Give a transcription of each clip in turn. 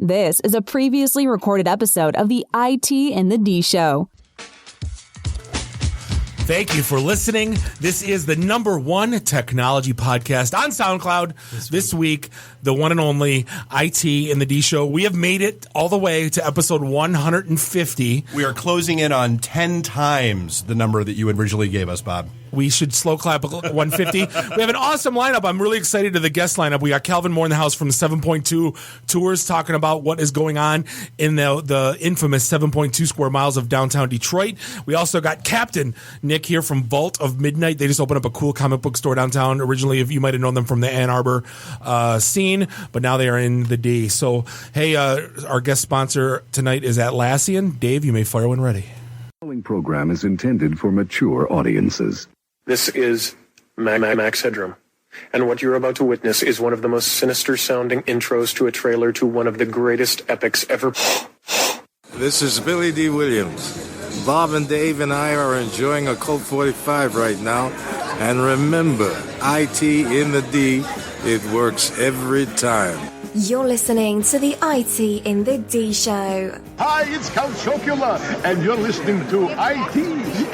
This is a previously recorded episode of the IT in the D Show. Thank you for listening. This is the #1 technology podcast on SoundCloud this week, the one and only IT in the D Show. We have made it all the way to episode 150. We are closing in on 10 times the number that you originally gave us, Bob. We should slow clap at 150. We have an awesome lineup. I'm really excited to the guest lineup. We got Calvin Moore in the house from 7.2 Tours talking about what is going on in the infamous 7.2 square miles of downtown Detroit. We also got Captain Nick here from Vault of Midnight. They just opened up a cool comic book store downtown. Originally, if you might have known them from the Ann Arbor scene, but now they are in the D. So, hey, our guest sponsor tonight is Atlassian. Dave, you may fire when ready. The following program is intended for mature audiences. This is Max Headroom, and what you're about to witness is one of the most sinister-sounding intros to a trailer to one of the greatest epics ever. This is Billy D. Williams. Bob and Dave and I are enjoying a Colt 45 right now, and remember, IT in the D, it works every time. You're listening to the IT in the D Show. Hi, it's Count Chocula, and you're listening to IT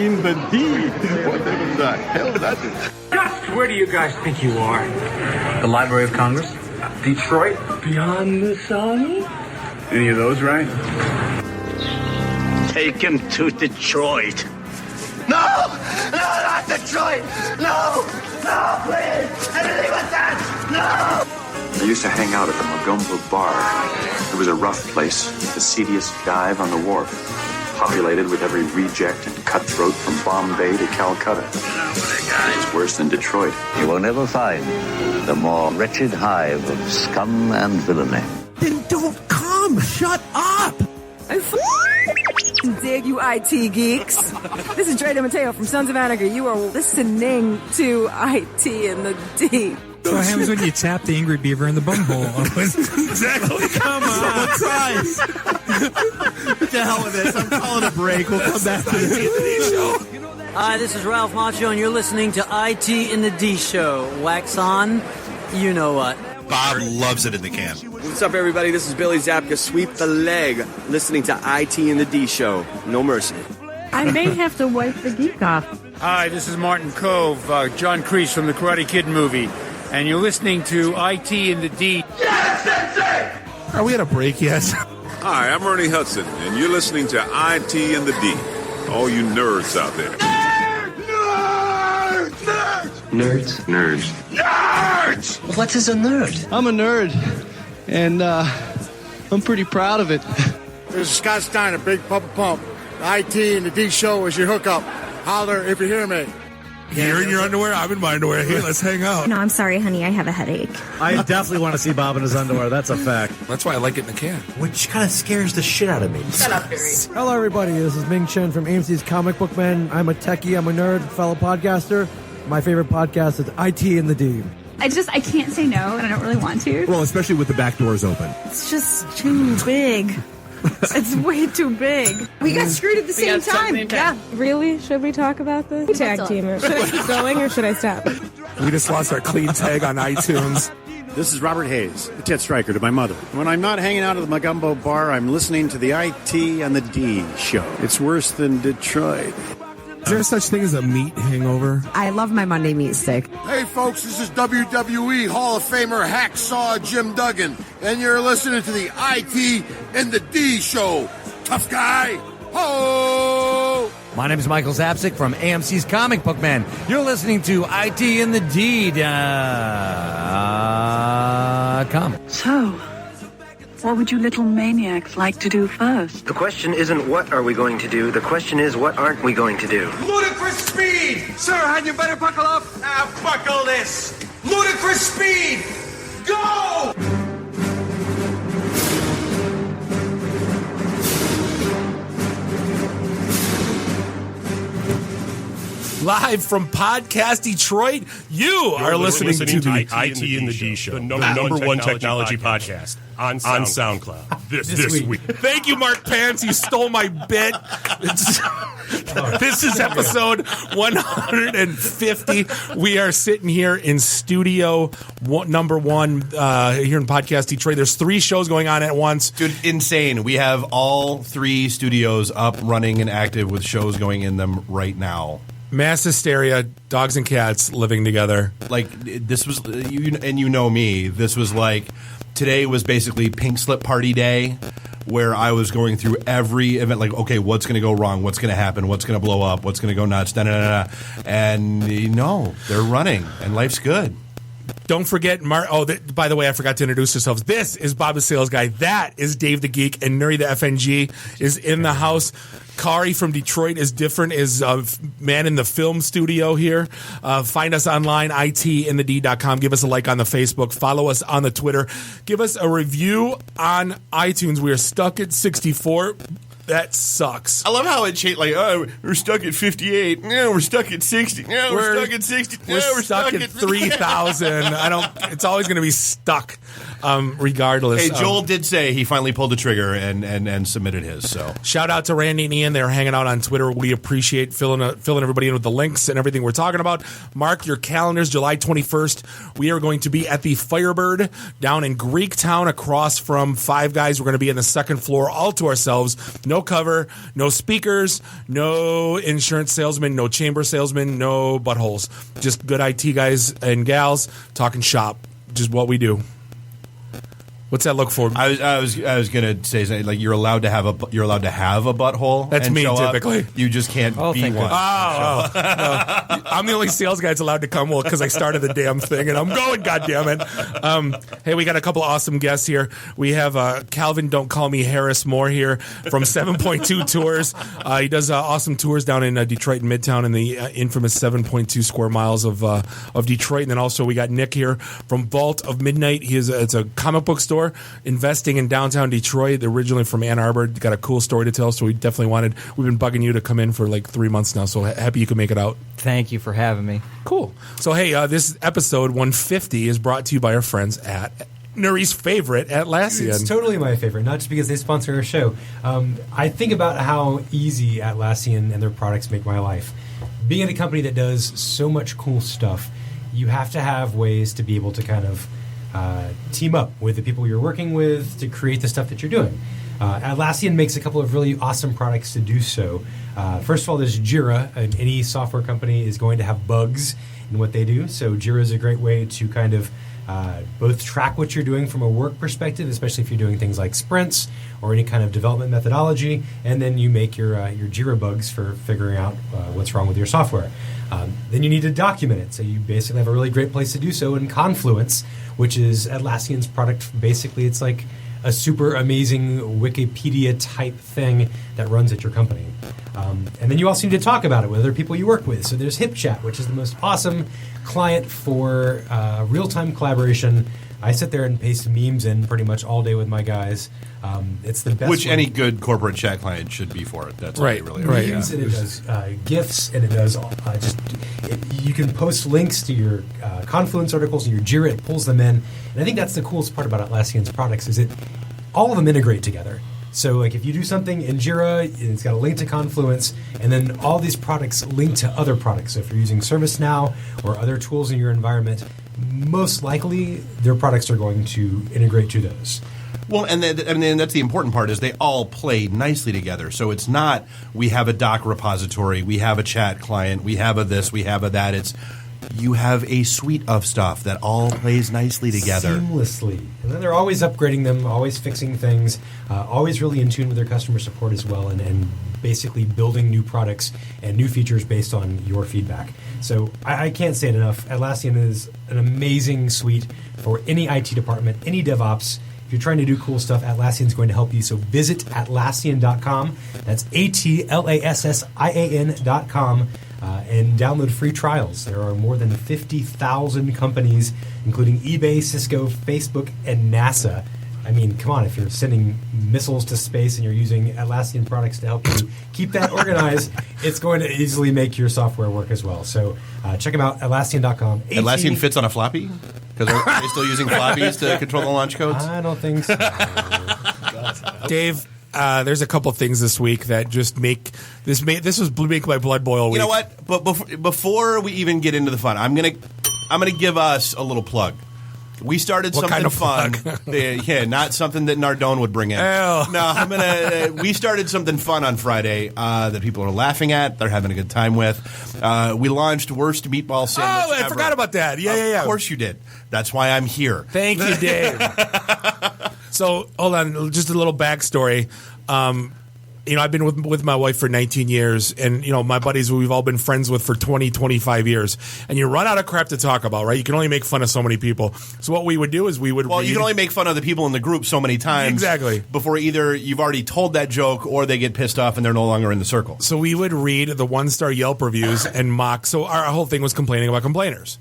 in the D. Whatever the hell that is. Just where do you guys think you are? The Library of Congress? Detroit? Beyond the sun? Any of those right? Take him to Detroit. No! No, not Detroit! No! No, please! Anything but that! No! I used to hang out at the Magumbo Bar. It was a rough place, the seediest dive on the wharf, populated with every reject and cutthroat from Bombay to Calcutta. It's worse than Detroit. You will never find the more wretched hive of scum and villainy. Then don't come! Shut up! I dig you IT geeks. This is Dre DeMatteo from Sons of Anarchy. You are listening to IT in the D. So what happens when you tap the angry beaver in the bumhole? Exactly. Come on. Tries. What the hell with this? I'm calling a break. We'll come back to the show. Hi, this is Ralph Macchio, and you're listening to IT in the D Show. Wax on, you know what. Bob loves it in the can. What's up, everybody? This is Billy Zapka. Sweep the leg. Listening to IT in the D Show. No mercy. I may have to wipe the geek off. Hi, this is Martin Cove, John Kreese from the Karate Kid movie. And you're listening to IT in the D. Yes, Sensei! Are we at a break yet? Hi, I'm Ernie Hudson, and you're listening to IT in the D. All you nerds out there. Nerds? Nerds. Nerds! What is a nerd? I'm a nerd, and I'm pretty proud of it. This is Scott Steiner, Big Papa Pump. The IT in the D Show is your hookup. Holler if you hear me. You're in your underwear, I'm in my underwear. Hey, let's hang out. No, I'm sorry, honey. I have a headache. I definitely want to see Bob in his underwear. That's a fact. That's why I like it in the can. Which kind of scares the shit out of me. Shut up, Barry. Hello, everybody. This is Ming Chen from AMC's Comic Book Man. I'm a techie. I'm a nerd, fellow podcaster. My favorite podcast is IT in the D. I can't say no, and I don't really want to. Well, especially with the back doors open. It's just too big. It's way too big. We got screwed at the same time. Yeah. Really? Should we talk about this? Tag team it. Should I keep going or should I stop? We just lost our clean tag on iTunes. This is Robert Hayes, the Ted Stryker to my mother. When I'm not hanging out at the Magumbo Bar, I'm listening to the IT and the D Show. It's worse than Detroit. Is there such thing as a meat hangover? I love my Monday meat steak. Hey, folks, this is WWE Hall of Famer Hacksaw Jim Duggan, and you're listening to the IT and the D Show. Tough guy. Ho! My name is Michael Zapsik from AMC's Comic Book Man. You're listening to IT in the D. Com. So, what would you little maniacs like to do first? The question isn't what are we going to do. The question is what aren't we going to do. Ludicrous speed! Sir, had you better buckle up? Now buckle this! Ludicrous speed! Go! Live from Podcast Detroit, you are listening to IT in the D Show, the number one technology podcast. on SoundCloud. This week. Thank you, Mark Pants. You stole my bit. This is episode 150. We are sitting here in studio number 1 here in Podcast Detroit. There's 3 shows going on at once. Dude, insane. We have all 3 studios up, running, and active with shows going in them right now. Mass hysteria, dogs and cats living together. Like, this was, you know me, this was like, today was basically Pink Slip Party Day, where I was going through every event, like, okay, what's going to go wrong? What's going to happen? What's going to blow up? What's going to go nuts? And, they're running, and life's good. Don't forget, by the way, I forgot to introduce yourselves. This is Bob the Sales Guy. That is Dave the Geek, and Nuri the FNG is in the house. Kari from Detroit is different, is man in the film studio here. Find us online, ITintheD.com. Give us a like on the Facebook. Follow us on the Twitter. Give us a review on iTunes. We are stuck at 64. That sucks. I love how it changed. Like, oh, we're stuck at 58. No, we're stuck at 60. No, we're stuck at 60. No, we're stuck at 3,000. It's always going to be stuck, regardless. Hey, Joel did say he finally pulled the trigger and submitted his. So shout out to Randy and Ian. They're hanging out on Twitter. We appreciate filling everybody in with the links and everything we're talking about. Mark your calendars. July 21st. We are going to be at the Firebird down in Greektown, across from Five Guys. We're going to be in the second floor, all to ourselves. No cover, no speakers, no insurance salesman, no chamber salesman, no buttholes. Just good IT guys and gals talking shop. Just what we do. What's that look for? I was gonna say something like you're allowed to have a butthole. That's and me show typically. Up. You just can't be one. No. I'm the only sales guy that's allowed to come because I started the damn thing and I'm going. Goddammit. Hey, we got a couple awesome guests here. We have Calvin, don't call me Harris Moore here from 7.2 Tours. He does awesome tours down in Detroit and Midtown in the infamous 7.2 square miles of Detroit. And then also we got Nick here from Vault of Midnight. It's a comic book store. Investing in downtown Detroit. They're originally from Ann Arbor. Got a cool story to tell, so we've been bugging you to come in for like 3 months now, so happy you could make it out. Thank you for having me. Cool. So hey, this episode 150 is brought to you by our friends at Nuri's favorite, Atlassian. It's totally my favorite, not just because they sponsor our show. I think about how easy Atlassian and their products make my life. Being at a company that does so much cool stuff, you have to have ways to be able to kind of team up with the people you're working with to create the stuff that you're doing. Atlassian makes a couple of really awesome products to do so. First of all, there's Jira, and any software company is going to have bugs in what they do. So Jira is a great way to kind of both track what you're doing from a work perspective, especially if you're doing things like sprints or any kind of development methodology, and then you make your Jira bugs for figuring out what's wrong with your software. Then you need to document it. So you basically have a really great place to do so in Confluence, which is Atlassian's product. Basically, it's like a super amazing Wikipedia type thing that runs at your company. And then you also need to talk about it with other people you work with. So there's HipChat, which is the most awesome client for real-time collaboration. I sit there and paste memes in pretty much all day with my guys. It's the best. Which any good corporate chat client should be for it. That's right. Really right. Memes, and it does GIFs, and it does you can post links to your Confluence articles and your Jira. It pulls them in, and I think that's the coolest part about Atlassian's products is all of them integrate together. So like if you do something in Jira, it's got a link to Confluence, and then all these products link to other products. So if you're using ServiceNow or other tools in your environment, most likely their products are going to integrate to those. Well, and then that's the important part is they all play nicely together. So it's not we have a doc repository, we have a chat client, we have a this, we have a that. It's you have a suite of stuff that all plays nicely together. Seamlessly. And then they're always upgrading them, always fixing things, always really in tune with their customer support as well, and basically building new products and new features based on your feedback. So I can't say it enough. Atlassian is an amazing suite for any IT department, any DevOps. If you're trying to do cool stuff, Atlassian is going to help you. So visit Atlassian.com. That's Atlassian.com. And download free trials. There are more than 50,000 companies, including eBay, Cisco, Facebook, and NASA. I mean, come on, if you're sending missiles to space and you're using Atlassian products to help you keep that organized, it's going to easily make your software work as well. So check them out, Atlassian.com. Atlassian fits on a floppy? Because are they still using floppies to control the launch codes? I don't think so. Dave, there's a couple things this week that just make my blood boil. You know what? But before we even get into the fun, I'm gonna give us a little plug. We started What something kind of fun. plug? Yeah, not something that Nardone would bring in. Ew. No, we started something fun on Friday that people are laughing at. They're having a good time with. We launched Worst Meatball Sandwich I Ever. forgot about that. Yeah. Of course you did. That's why I'm here. Thank you, Dave. So, hold on, just a little backstory. I've been with my wife for 19 years, and, my buddies we've all been friends with for 20, 25 years. And you run out of crap to talk about, right? You can only make fun of so many people. So what we would do is we would Well, you can only make fun of the people in the group so many times. Exactly. Before either you've already told that joke or they get pissed off and they're no longer in the circle. So we would read the 1-star Yelp reviews and mock. So our whole thing was complaining about complainers.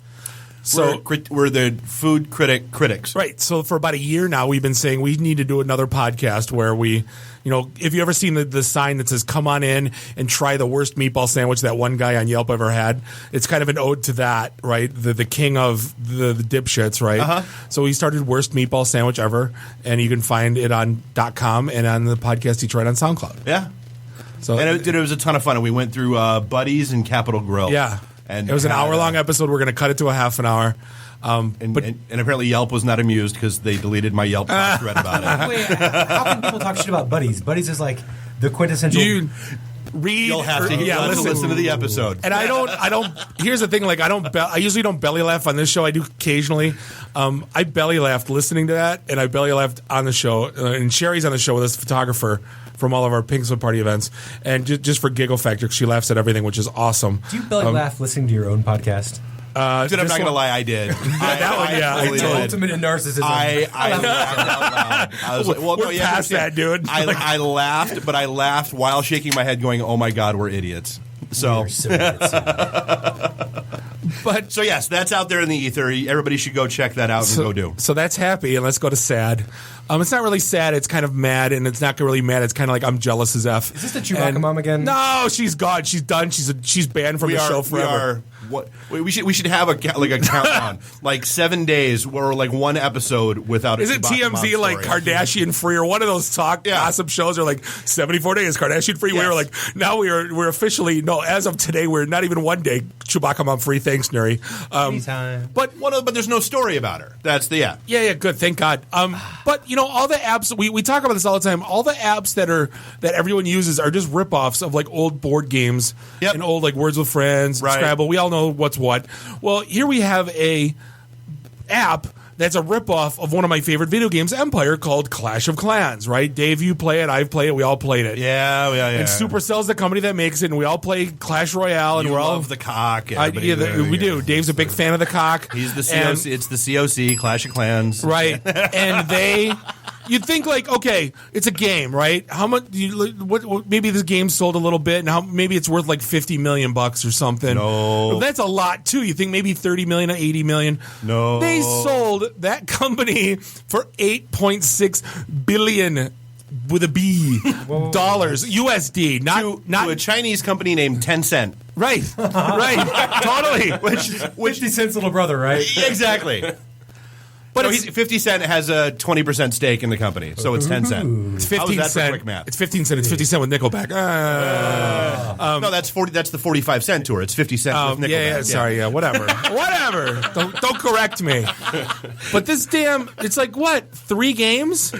So we're the food critics. Right. So for about a year now, we've been saying we need to do another podcast where we, if you ever seen the sign that says "Come on in and try the worst meatball sandwich that one guy on Yelp ever had," it's kind of an ode to that, right? The king of the dipshits, right? Uh-huh. So we started Worst Meatball Sandwich Ever, and you can find it on .com and on the Podcast Detroit on SoundCloud. Yeah. So and it was a ton of fun. And we went through Buddy's and Capitol Grill. Yeah. And it was an hour-long episode. We're going to cut it to a half an hour. And apparently Yelp was not amused because they deleted my Yelp thread about it. Wait, how can people talk shit about Buddies? Buddies is like the quintessential. You'll have to listen to the episode. And I don't. Here's the thing: I usually don't belly laugh on this show. I do occasionally. I belly laughed listening to that, and I belly laughed on the show. And Sherry's on the show with us, photographer from all of our Pink Slip Party events, and just for giggle factor, she laughs at everything, which is awesome. Do you belly laugh listening to your own podcast? Dude, I'm not going to lie, I did. I did. Ultimate in narcissism. I laughed out loud. I was like, well, we're past that, dude. I laughed, but I laughed while shaking my head going, oh my God, we're idiots. So yes, that's out there in the ether. Everybody should go check that out and go do. So that's happy, and let's go to sad. It's not really sad. It's kind of mad, and it's not really mad. It's kind of like I'm jealous as F. Is this the Chewbacca mom again? No, she's gone. She's done. She's banned from the show forever. We should have a countdown, like 7 days or like one episode without. Is it TMZ like Kardashian free or one of those gossip shows are like 74 days Kardashian free? Yes. We were like now we're officially as of today we're not even 1 day Chewbacca mom free. Thanks, Nuri. Anytime. But there's no story about her. That's the app. Yeah, good. Thank God. But all the apps we talk about this all the time. All the apps that everyone uses are just ripoffs of like old board games and old like Words with Friends, Scrabble. We all know what's what. Well, here we have a app that's a ripoff of one of my favorite video games, Empire, called Clash of Clans, right? Dave, you play it, I've played it, we all played it. Yeah. And Supercell's the company that makes it, and we all play Clash Royale, and you we're all love the cock. We do. Dave's a big fan of the cock. He's the COC. It's the COC, Clash of Clans, right? And you'd think like, okay, it's a game, right? How much? What? Maybe this game sold a little bit, and maybe it's worth like $50 million or something. No, that's a lot too. You think maybe 30 million or 80 million? No, they sold that company for $8.6 billion with a B dollars USD, not to a Chinese company named Tencent. Right, totally. Which 50 Cent's little brother, right? Exactly. But 50 Cent has a 20% stake in the company, so it's 10 cent. It's 15 cent. Quick math? It's 15 cent. It's 50 cent with Nickelback. No, that's 40. That's the 45 cent tour. It's 50 cent with Nickelback. Yeah, sorry, whatever. Whatever. Don't correct me. But this it's like what? 3 games?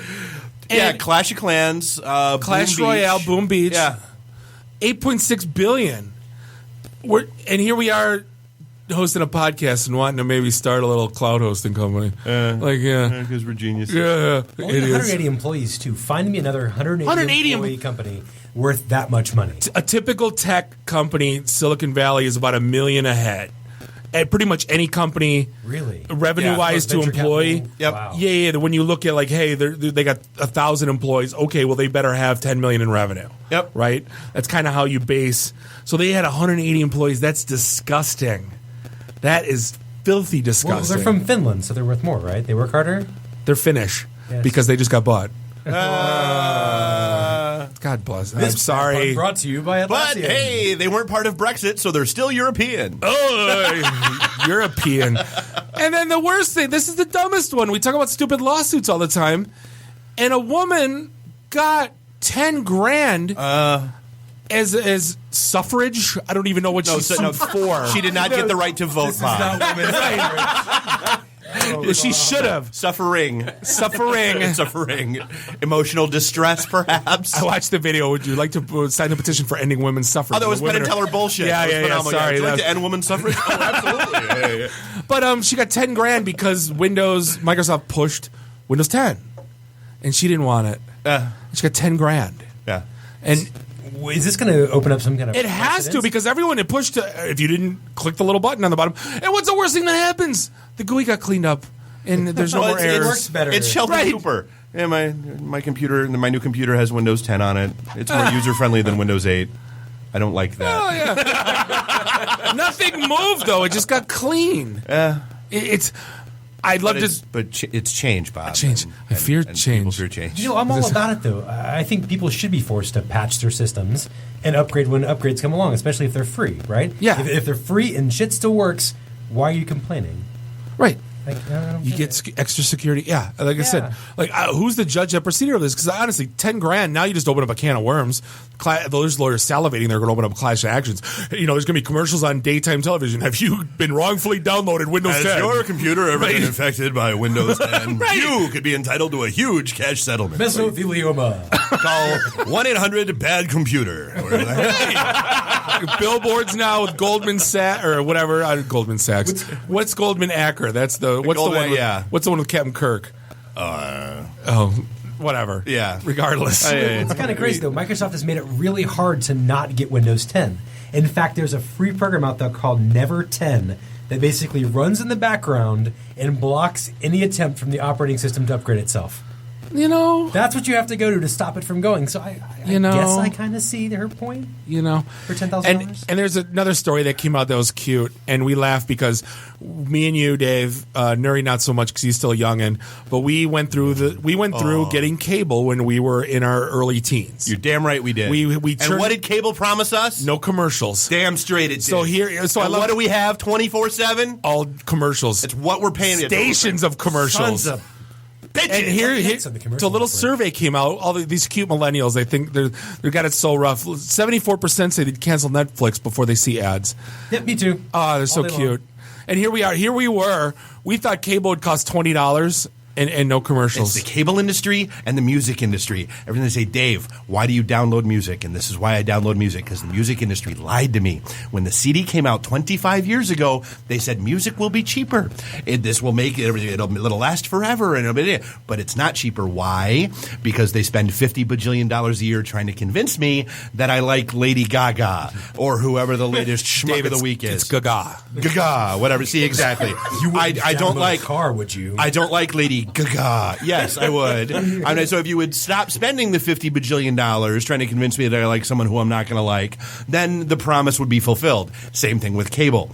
And Clash of Clans, Clash Boom Royale, Beach. Boom Beach. Yeah, 8.6 billion. And here we are hosting a podcast and wanting to maybe start a little cloud hosting company. Because we're geniuses. Yeah, only 180 employees too. Find me another 180 employee company worth that much money. A typical tech company, Silicon Valley, is about $1 million ahead. At pretty much any company, really, revenue-wise to employ. Yep. Wow. Yeah. When you look at like, hey, they got 1,000 employees. Okay, well they better have $10 million in revenue. Yep. Right. That's kind of how you base. So they had 180 employees. That's disgusting. That is filthy disgusting. Well, they're from Finland, so they're worth more, right? They work harder? They're Finnish because they just got bought. God bless. I'm sorry. Brought to you by Atlassian. But hey, they weren't part of Brexit, so they're still European. Oh, European. And then the worst thing, this is the dumbest one. We talk about stupid lawsuits all the time. And a woman got 10 grand as suffrage. I don't even know what she's sued for. She did not get the right to vote, Bob. She should have. Suffering. Emotional distress, perhaps. I watched the video. Would you like to sign the petition for ending women's suffrage? Oh, that was Penn and Teller bullshit. Yeah. Sorry. Would you like to end women's suffrage? Oh, absolutely. Yeah. But she got 10 grand because Microsoft pushed Windows 10. And she didn't want it. She got 10 grand. Yeah. And is this going to open up some kind of... It has to, because everyone had pushed if you didn't click the little button on the bottom. And what's the worst thing that happens? The GUI got cleaned up, and there's no more errors. It works better. It's Sheldon Cooper. Yeah, my computer, my new computer has Windows 10 on it. It's more user-friendly than Windows 8. I don't like that. Oh, yeah. Nothing moved, though. It just got clean. It's... I'd love to... But it's change, Bob. Change. I fear change. People fear change. You know, I'm all about it, though. I think people should be forced to patch their systems and upgrade when upgrades come along, especially if they're free, right? Yeah. If they're free and shit still works, why are you complaining? Right. Like, you get extra security. Yeah, like I said, who's the judge that proceeded of this? Because honestly, 10 grand. Now you just open up a can of worms. Those lawyers salivating. They're going to open up a class of actions. You know, there's going to be commercials on daytime television. Have you been wrongfully downloaded Windows 10? Has your computer ever been infected by Windows 10? You could be entitled to a huge cash settlement. Mesothelioma. Call 1-800-BAD-COMPUTER. Billboards now with Goldman Sachs or whatever. Goldman Sachs. What's Goldman Acker? That's the what's Goldman, the one? Yeah. What's the one with Captain Kirk? Whatever. Yeah. Regardless. It's kind of crazy though. Microsoft has made it really hard to not get Windows 10. In fact, there's a free program out there called Never 10 that basically runs in the background and blocks any attempt from the operating system to upgrade itself. You know, that's what you have to go to stop it from going. So I guess I kind of see her point. You know, for $10,000. And there's another story that came out that was cute, and we laughed because me and you, Dave, Nuri not so much because he's still youngin', but we went through getting cable when we were in our early teens. You're damn right we did. And what did cable promise us? No commercials. Damn straight it did. So what do we have 24/7? All commercials. It's what we're paying. Stations of commercials. Tons of And here a little survey came out. All these cute millennials, they think they got it so rough. 74% say they'd cancel Netflix before they see ads. Yep, me too. Oh, they're so cute. And here we are. Here we were. We thought cable would cost $20 and no commercials. It's the cable industry and the music industry. Everything they say, Dave, why do you download music? And this is why I download music, because the music industry lied to me. When the CD came out 25 years ago, they said music will be cheaper. This will make it'll last forever. But it's not cheaper. Why? Because they spend $50 bajillion a year trying to convince me that I like Lady Gaga or whoever the latest schmuck of the week is. It's Gaga. Gaga, whatever. See, exactly. I don't like car, would you? I don't like Lady Gaga. Yes, I would. So if you would stop spending the $50 bajillion trying to convince me that I like someone who I'm not going to like, then the promise would be fulfilled. Same thing with cable.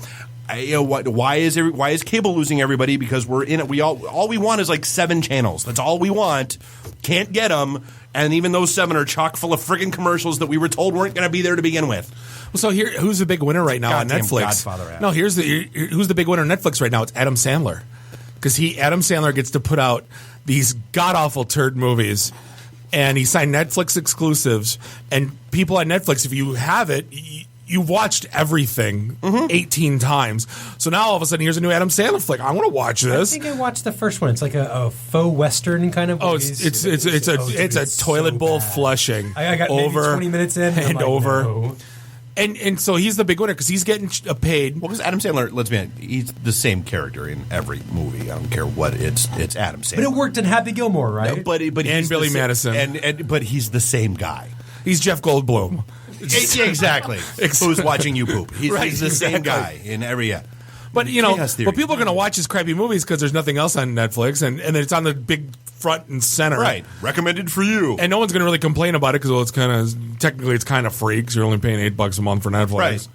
Why is cable losing everybody? Because we're in it. All we want is like 7 channels. That's all we want. Can't get them, and even those 7 are chock full of friggin' commercials that we were told weren't going to be there to begin with. Well, so here, who's the big winner right now on Netflix? Godfather app. No, who's the big winner on Netflix right now? It's Adam Sandler. Because Adam Sandler gets to put out these god-awful turd movies, and he signed Netflix exclusives. And people on Netflix, if you have it, you've watched everything 18 times. So now all of a sudden, here's a new Adam Sandler flick. I want to watch this. I think I watched the first one. It's like a faux western kind of. Oh, it's a toilet bowl flushing. I got over maybe 20 minutes in and over. No. And so he's the big winner because he's getting paid. Well, because Adam Sandler, let's be honest, he's the same character in every movie. I don't care what it's Adam Sandler. But it worked in Happy Gilmore, right? No, but and Billy Madison. But he's the same guy. He's Jeff Goldblum. Yeah, exactly. Who's watching you poop? He's the same guy in every. But but people are going to watch his crappy movies because there's nothing else on Netflix, and it's on the big front and center. Right, recommended for you. And no one's going to really complain about it because it's kind of free because you're only paying $8 a month for Netflix. Right.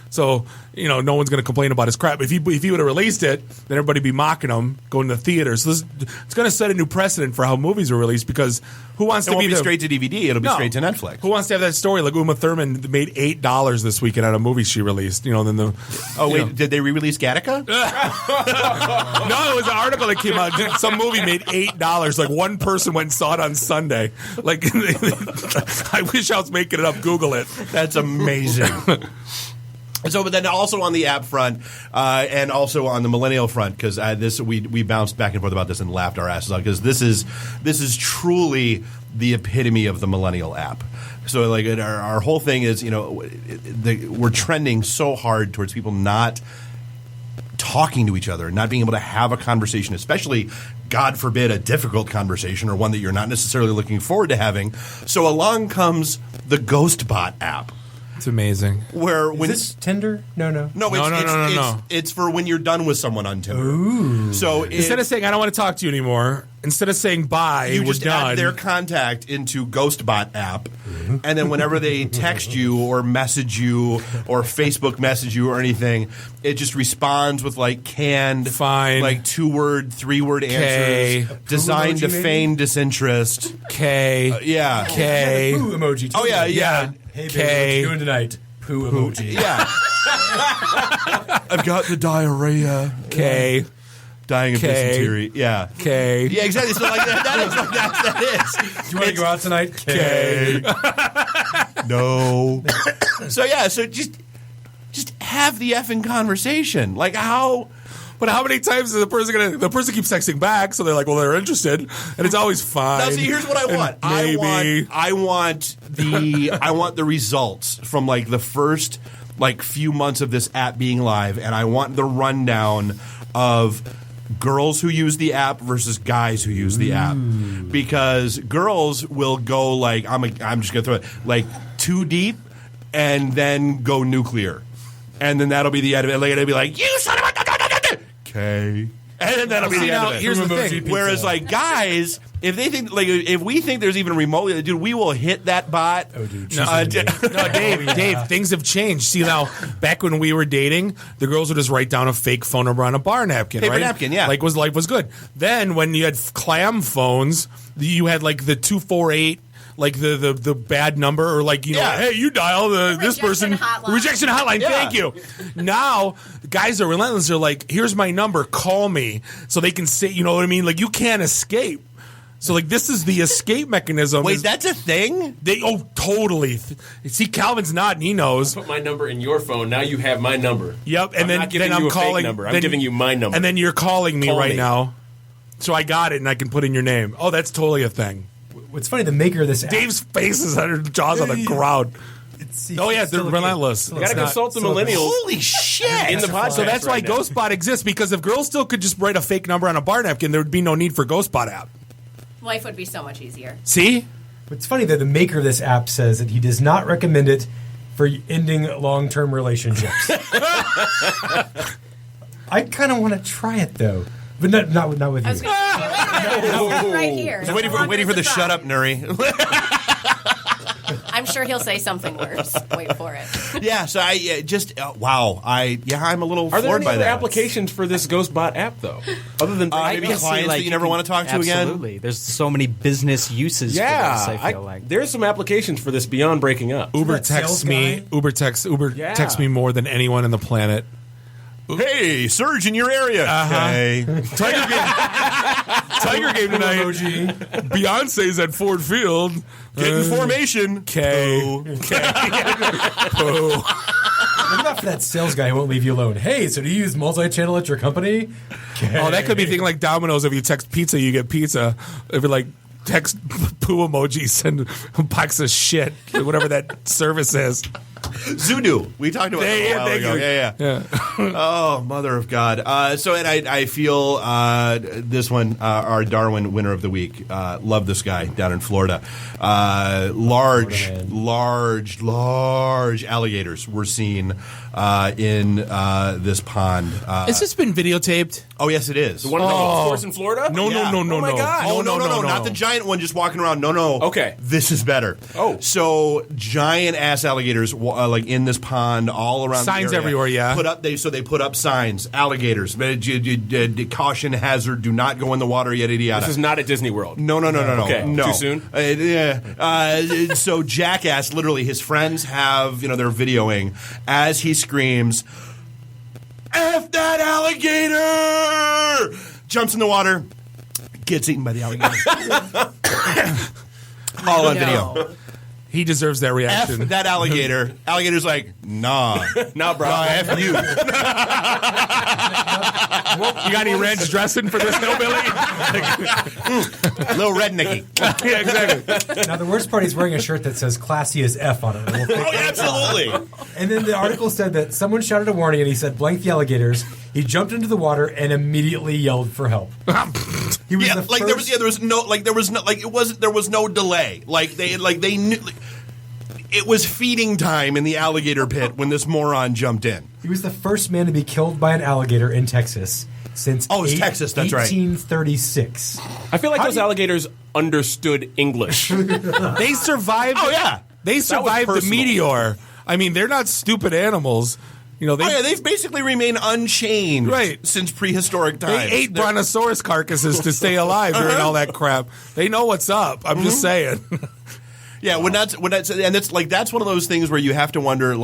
So, no one's going to complain about his crap. If he would have released it, then everybody would be mocking him, going to the theater. So it's going to set a new precedent for how movies are released, because who wants to be straight to DVD? It'll be straight to Netflix. Who wants to have that story? Like Uma Thurman made $8 this weekend on a movie she released. Did they re-release Gattaca? No, it was an article that came out. Some movie made $8. Like one person went and saw it on Sunday. Like I wish I was making it up. Google it. That's amazing. So, but then also on the app front, and also on the millennial front, because we bounced back and forth about this and laughed our asses off, because this is truly the epitome of the millennial app. So, like, our whole thing is, we're trending so hard towards people not talking to each other, not being able to have a conversation, especially, God forbid, a difficult conversation or one that you're not necessarily looking forward to having. So along comes the GhostBot app. It's amazing. Is this Tinder? No. It's for when you're done with someone on Tinder. Ooh. So instead of saying I don't want to talk to you anymore, instead of saying bye, you we're just done. add their contact into GhostBot app, and then whenever they text you or message you or Facebook message you or anything, it just responds with like canned, fine, like 2-word, 3-word answers designed to feign disinterest. K. Yeah. K. Poo emoji. Oh yeah. Hey, baby, what you doing tonight? Poo emoji. Yeah. I've got the diarrhea. K. Dying of dysentery. Yeah. K. Yeah, exactly. So like that is. Do you want to go out tonight? K. No. So just have the effing conversation. Like how. But how many times is the person keeps texting back, so they're like, well, they're interested, and it's always fine. Now, see, here's what I want. I want the results from like the first like few months of this app being live, and I want the rundown of girls who use the app versus guys who use the app, because girls will go like I'm just gonna throw it like too deep, and then go nuclear, and then that'll be the end of it. Like, it'll be like, you son of a. Okay. And then that'll be the end of it. Here's the thing. Whereas, like, guys, if we think there's even remotely, dude, we will hit that bot. Oh, dude. Dave, things have changed. See, now, back when we were dating, the girls would just write down a fake phone number on a bar napkin, Paper right? napkin, yeah. Like, life was good. Then, when you had clam phones, you had, like, the 248, like the bad number, or like, hey, you dial this person. Rejection hotline. Yeah. Thank you. Now, guys are relentless. They're like, here's my number. Call me. So they can say, you know what I mean? Like, you can't escape. So, like, this is the escape mechanism. Wait, that's a thing? Totally. See, Calvin's nodding. He knows. Put my number in your phone. Now you have my number. Yep. And I'm not giving you a fake number. I'm giving you my number. And then you're calling me right now. So I got it, and I can put in your name. Oh, that's totally a thing. What's funny, the maker of this app, Dave's face is under jaws on the ground. They're relentless. You got to consult the millennials. Holy shit! In the podcast. So that's why GhostBot exists, because if girls still could just write a fake number on a bar napkin, there would be no need for GhostBot app. Life would be so much easier. See? What's funny that the maker of this app says that he does not recommend it for ending long-term relationships. I kind of want to try it though. But not with you. Right here. Waiting for the shut up, Nuri. I'm sure he'll say something worse. Wait for it. Yeah. So wow. I'm a little floored by that. Are there any other that. applications for this GhostBot app though, other than maybe clients that you never want to talk to again? Absolutely. There's so many business uses for this. I feel like there's some applications for this beyond breaking up. Uber texts me. Texts me more than anyone on the planet. Hey, surge in your area. Okay. Tiger game tonight. Beyonce's at Ford Field. Get in formation. K. What about for that sales guy who won't leave you alone? Hey, so do you use multi-channel at your company? K. Oh, that could be a thing like Domino's. If you text pizza, you get pizza. If you like text poo emojis, send a box of shit, whatever that service is. Zudu. We talked about that a while ago. Yeah. Oh, mother of God. And I feel this one, our Darwin winner of the week. Love this guy down in Florida. Large alligators were seen in this pond. Has this been videotaped? Oh, yes, it is. The one in the golf course in Florida? No. Oh, my God. Oh, no. Not the giant one just walking around. No. Okay. This is better. Oh. So, giant ass alligators like in this pond all around. Signs the area. everywhere, yeah. They put up signs. Alligators, caution, hazard, do not go in the water. Yada yada. This is not at Disney World. No. Okay, no. too soon. So Jackass, literally, his friends have they're videoing as he screams, "F that alligator!" Jumps in the water, gets eaten by the alligator. All on video. He deserves that reaction. F that alligator. Alligator's like, nah. Nah, bro. Nah, F you. You got any ranch dressing for this hillbilly? Little rednecky. Yeah, exactly. Now, the worst part, he's wearing a shirt that says classy as F on it. Oh, yeah, absolutely. And then the article said that someone shouted a warning and he said, blank the alligators. He jumped into the water and immediately yelled for help. He was the first... there was no delay. They knew it was feeding time in the alligator pit when this moron jumped in. He was the first man to be killed by an alligator in Texas since Texas, that's right. 1836. I feel like those alligators understood English. They survived. Oh, yeah. They survived the meteor. I mean, they're not stupid animals. They've basically remained unchanged since prehistoric times. They ate brontosaurus carcasses to stay alive during all that crap. They know what's up. I'm just saying. Yeah, and that's one of those things where you have to wonder,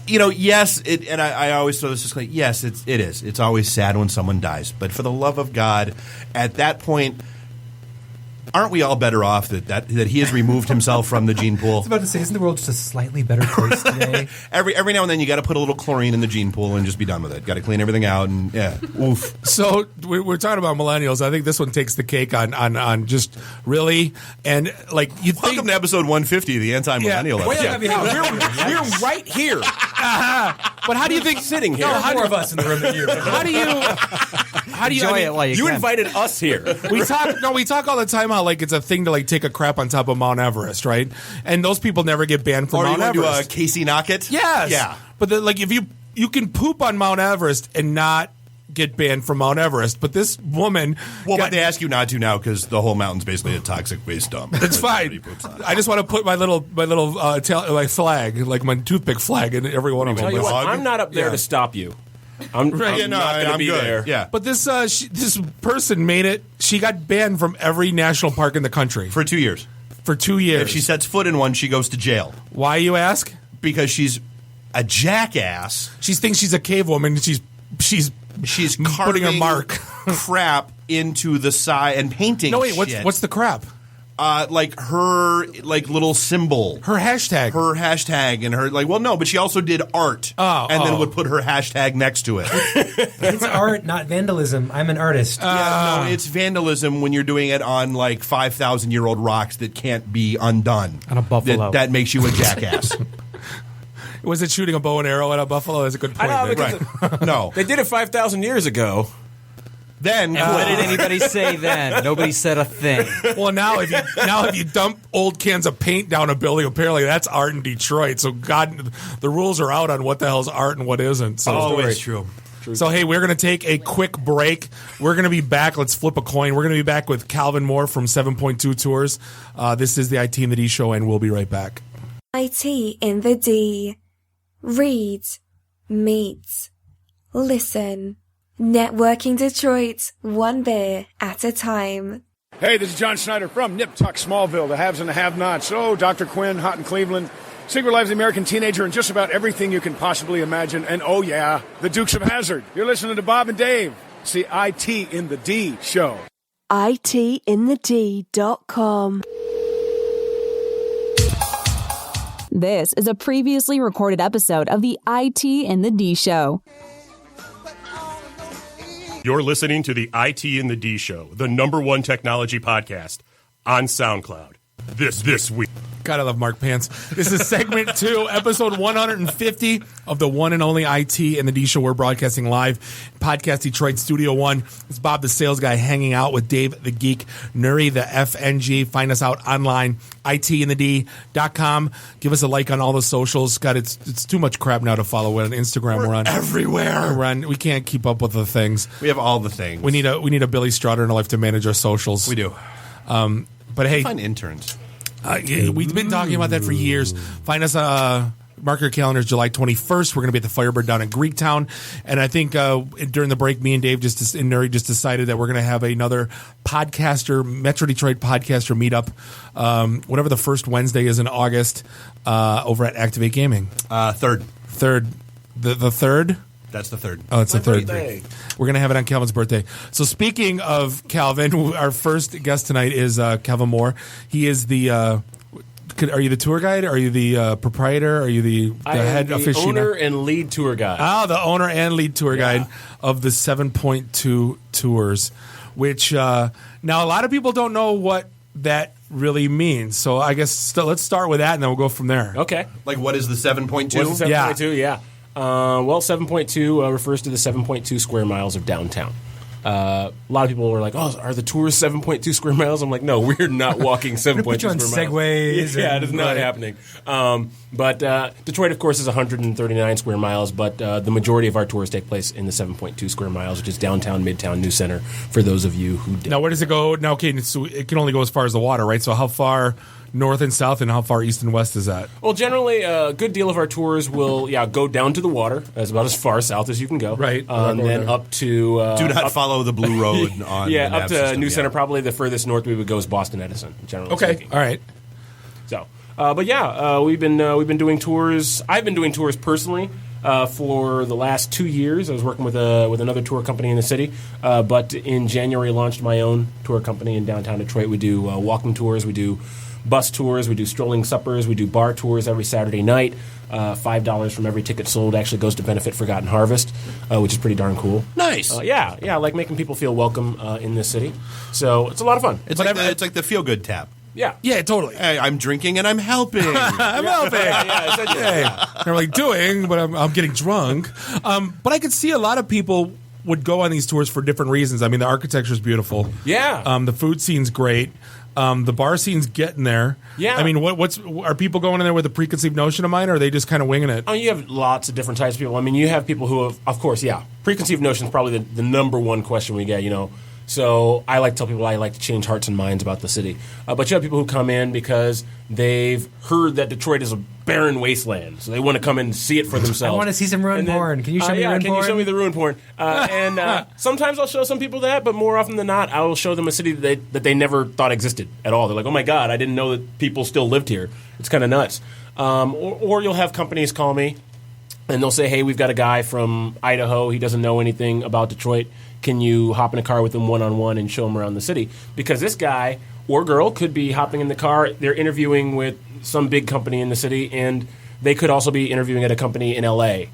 yes, and I always throw this disclaimer. Yes, it is. It's always sad when someone dies, but for the love of God, at that point, aren't we all better off that he has removed himself from the gene pool? I was about to say, isn't the world just a slightly better place today? Every now and then you got to put a little chlorine in the gene pool and just be done with it. Got to clean everything out and oof. So we're talking about millennials. I think this one takes the cake on just really and Welcome to episode 150, the anti-millennial episode. We're right here. But how do you think sitting here? There are more of us in the room than you. How do you enjoy it while you can. Invited us here. We talk all the time how it's a thing to take a crap on top of Mount Everest, right? And those people never get banned from Mount Everest. To Casey Knockett? Yes. Yeah. But if you can poop on Mount Everest and not get banned from Mount Everest, but this woman... but they ask you not to now because the whole mountain's basically a toxic waste dump. That's fine. I just want to put my little flag, like my toothpick flag, in every one of them. I'm not up there to stop you. I'm not going to be good. there. Yeah. But this person made it. She got banned from every national park in the country for 2 years. For 2 years. If she sets foot in one, she goes to jail. Why, you ask? Because she's a jackass. She thinks she's a cave woman. She's putting her mark crap into the side and painting. No, wait. What's the crap? Her little symbol, her hashtag, and her but she also did art, then would put her hashtag next to it. It's art, not vandalism. I'm an artist. No, it's vandalism when you're doing it on 5,000-year-old rocks that can't be undone. On a buffalo, that makes you a jackass. Was it shooting a bow and arrow at a buffalo? That's a good point. Right. No, they did it 5,000 years ago. Then and what did anybody say then? Nobody said a thing. Well, now if you dump old cans of paint down a building, apparently that's art in Detroit. So God, the rules are out on what the hell's art and what isn't. So it's true. So hey, we're going to take a quick break. We're going to be back. Let's flip a coin. We're going to be back with Calvin Moore from 7.2 Tours. This is the IT in the D show, and we'll be right back. IT in the D. Read, meet, listen. Networking Detroit, one beer at a time. Hey, this is John Schneider from Nip Tuck Smallville, the haves and the have-nots. Oh, Dr. Quinn, Hot in Cleveland, Secret Lives of the American Teenager, and just about everything you can possibly imagine. And oh yeah, the Dukes of Hazzard. You're listening to Bob and Dave. It's the IT in the D show. ITintheD.com. This is a previously recorded episode of the IT in the D show. You're listening to the IT in the D show, the #1 technology podcast on SoundCloud. This week. God, I love Mark Pants. This is segment 2, episode 150 of the one and only IT in the D show. We're broadcasting live, Podcast Detroit Studio 1. It's Bob the Sales Guy hanging out with Dave the Geek, Nuri the FNG. Find us out online, ITintheD.com. Give us a like on all the socials. God, it's too much crap now to follow. We're on Instagram. We're on everywhere. We can't keep up with the things. We have all the things. We need a Billy Strutter in our life to manage our socials. We do. But hey, find interns. We've been talking about that for years. Find us, mark your calendars, July 21st. We're going to be at the Firebird down in Greektown. And I think during the break, me and Dave and Nuri just decided that we're going to have another Metro Detroit podcaster meetup, whatever the first Wednesday is in August, over at Activate Gaming. Third. The third? That's the third. Oh, it's the third. Birthday. We're going to have it on Calvin's birthday. So speaking of Calvin, our first guest tonight is Calvin Moore. He is the... are you the tour guide? Are you the proprietor? Are you the head aficionado? Owner and lead tour guide. Oh, the owner and lead tour guide of the 7.2 Tours, which now a lot of people don't know what that really means. So I guess let's start with that, and then we'll go from there. Okay. Like, what is the 7.2? What's the 7.2? Yeah. Well, 7.2 refers to the 7.2 square miles of downtown. A lot of people were like, "Oh, are the tours 7.2 square miles?" I'm like, "No, we're not walking 7.2 put you on square miles." segways. Yeah, it is not happening. But Detroit, of course, is 139 square miles. But the majority of our tours take place in the 7.2 square miles, which is downtown, midtown, New Center. For those of you who did. Now, where does it go? Now, okay, so it can only go as far as the water, right? So how far north and south, and how far east and west is that? Well, generally, a good deal of our tours will, go down to the water, as about as far south as you can go. Right. Then up to... Do not follow the Blue Road on the up map to system, New Center. Probably the furthest north we would go is Boston Edison, generally speaking. All right. So, we've been doing tours. I've been doing tours personally for the last 2 years. I was working with another tour company in the city, but in January launched my own tour company in downtown Detroit. We do walking tours. We do bus tours, we do strolling suppers, we do bar tours every Saturday night. $5 from every ticket sold actually goes to benefit Forgotten Harvest, which is pretty darn cool. Nice. I like making people feel welcome in this city. So it's a lot of fun. It's like the feel good tap. Yeah, totally. Hey, I'm drinking and I'm helping. I'm helping. They're like doing, but I'm getting drunk. But I could see a lot of people would go on these tours for different reasons. I mean, the architecture is beautiful. Yeah. The food scene's great. The bar scene's getting there. Yeah. I mean, are people going in there with a preconceived notion of mine, or are they just kind of winging it? Oh, you have lots of different types of people. I mean, you have people who have, of course, preconceived notion is probably the number one question we get, So I like to tell people I like to change hearts and minds about the city. But you have people who come in because they've heard that Detroit is a barren wasteland, so they want to come in and see it for themselves. I want to see some ruin porn. Can you show me ruin porn? Can you show me the ruin porn? And sometimes I'll show some people that, but more often than not, I will show them a city that they never thought existed at all. They're like, "Oh my God, I didn't know that people still lived here." It's kind of nuts. Or you'll have companies call me, and they'll say, "Hey, we've got a guy from Idaho. He doesn't know anything about Detroit. Can you hop in a car with him one-on-one and show him around the city?" Because this guy or girl could be hopping in the car. They're interviewing with some big company in the city, and they could also be interviewing at a company in L.A.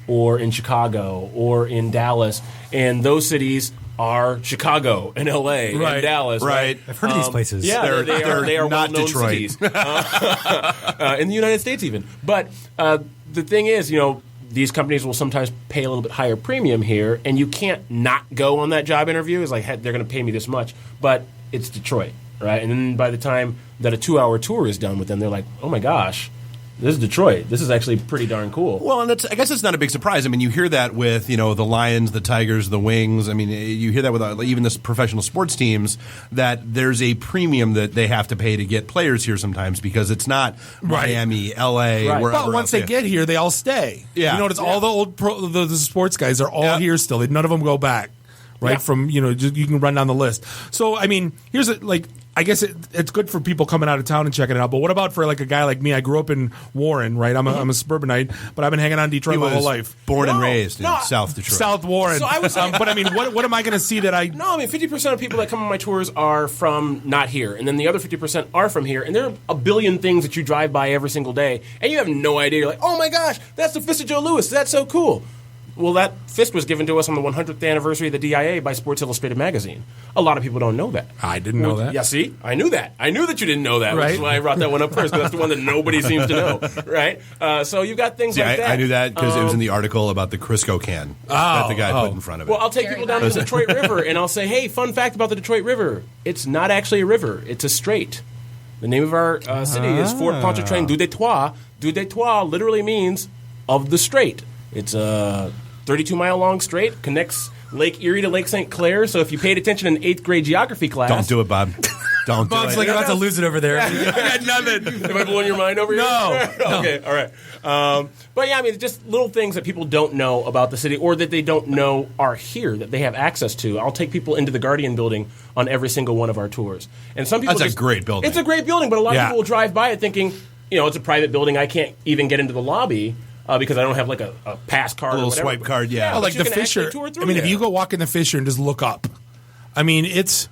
or in Chicago or in Dallas. And those cities are Chicago and L.A. and Dallas. Right. I've heard of these places. Yeah, they are not well-known Detroit. cities. In the United States even. But the thing is, these companies will sometimes pay a little bit higher premium here, and you can't not go on that job interview. It's like, they're going to pay me this much, but it's Detroit, right? And then by the time that a 2-hour tour is done with them, they're like, "Oh my gosh, this is Detroit. This is actually pretty darn cool." Well, and I guess it's not a big surprise. I mean, you hear that with, the Lions, the Tigers, the Wings. I mean, you hear that with even the professional sports teams, that there's a premium that they have to pay to get players here sometimes because it's not Miami, L.A., wherever But once else. they get here, they all stay. Yeah. You notice all the old the sports guys are all here still. None of them go back, right? Yeah. From, you can run down the list. So, I mean, here's I guess it's good for people coming out of town and checking it out. But what about for like a guy like me? I grew up in Warren, right? I'm a suburbanite, but I've been hanging out in Detroit my whole life. Born and raised in South Detroit. South Warren. So I was but I mean, what am I going to see that I... No, I mean, 50% of people that come on my tours are from not here. And then the other 50% are from here. And there are a billion things that you drive by every single day. And you have no idea. You're like, "Oh my gosh, that's the fist of Joe Louis. That's so cool." Well, that fist was given to us on the 100th anniversary of the DIA by Sports Illustrated magazine. A lot of people don't know that. I didn't know that. Yeah, see? I knew that. I knew that you didn't know that, which is why I brought that one up first, because that's the one that nobody seems to know, right? So you've got things like that. I knew that because it was in the article about the Crisco can that the guy put in front of it. Well, I'll take people down to the Detroit River, and I'll say, "Hey, fun fact about the Detroit River. It's not actually a river. It's a strait. The name of our city is Fort Pontchartrain du Détroit. Du Détroit literally means of the strait. It's a 32-mile-long strait, connects Lake Erie to Lake St. Clair. So if you paid attention in 8th grade geography class... Don't do it, Bob. Don't do Bob's it. like about to lose it over there. I got nothing. Am I blowing your mind over here? No. Okay, all right. But yeah, I mean, just little things that people don't know about the city or that they don't know are here that they have access to. I'll take people into the Guardian building on every single one of our tours. And some people That's a great building. It's a great building, but a lot of people will drive by it thinking, it's a private building. I can't even get into the lobby because I don't have like a pass card A little or whatever. swipe card, yeah. Well, like you the can actually Fisher. tour through I mean, if there. you go walk in the Fisher and just look up, I mean, it's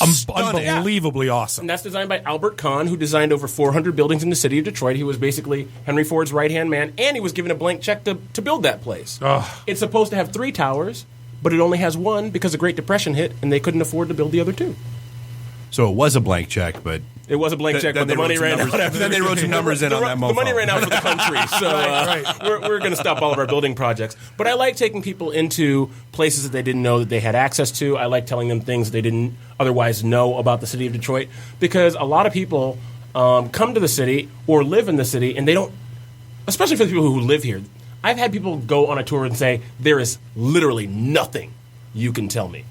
unbelievably awesome. And that's designed by Albert Kahn, who designed over 400 buildings in the city of Detroit. He was basically Henry Ford's right-hand man, and he was given a blank check to build that place. It's supposed to have 3 towers, but it only has 1 because the Great Depression hit, and they couldn't afford to build the other 2. So it was a blank check, but it was a blank check, but the money ran out. Then they wrote some numbers in on that mofo. The money ran out for the country, so we're going to stop all of our building projects. But I like taking people into places that they didn't know that they had access to. I like telling them things they didn't otherwise know about the city of Detroit, because a lot of people come to the city or live in the city, and they don't, especially for the people who live here. I've had people go on a tour and say, there is literally nothing you can tell me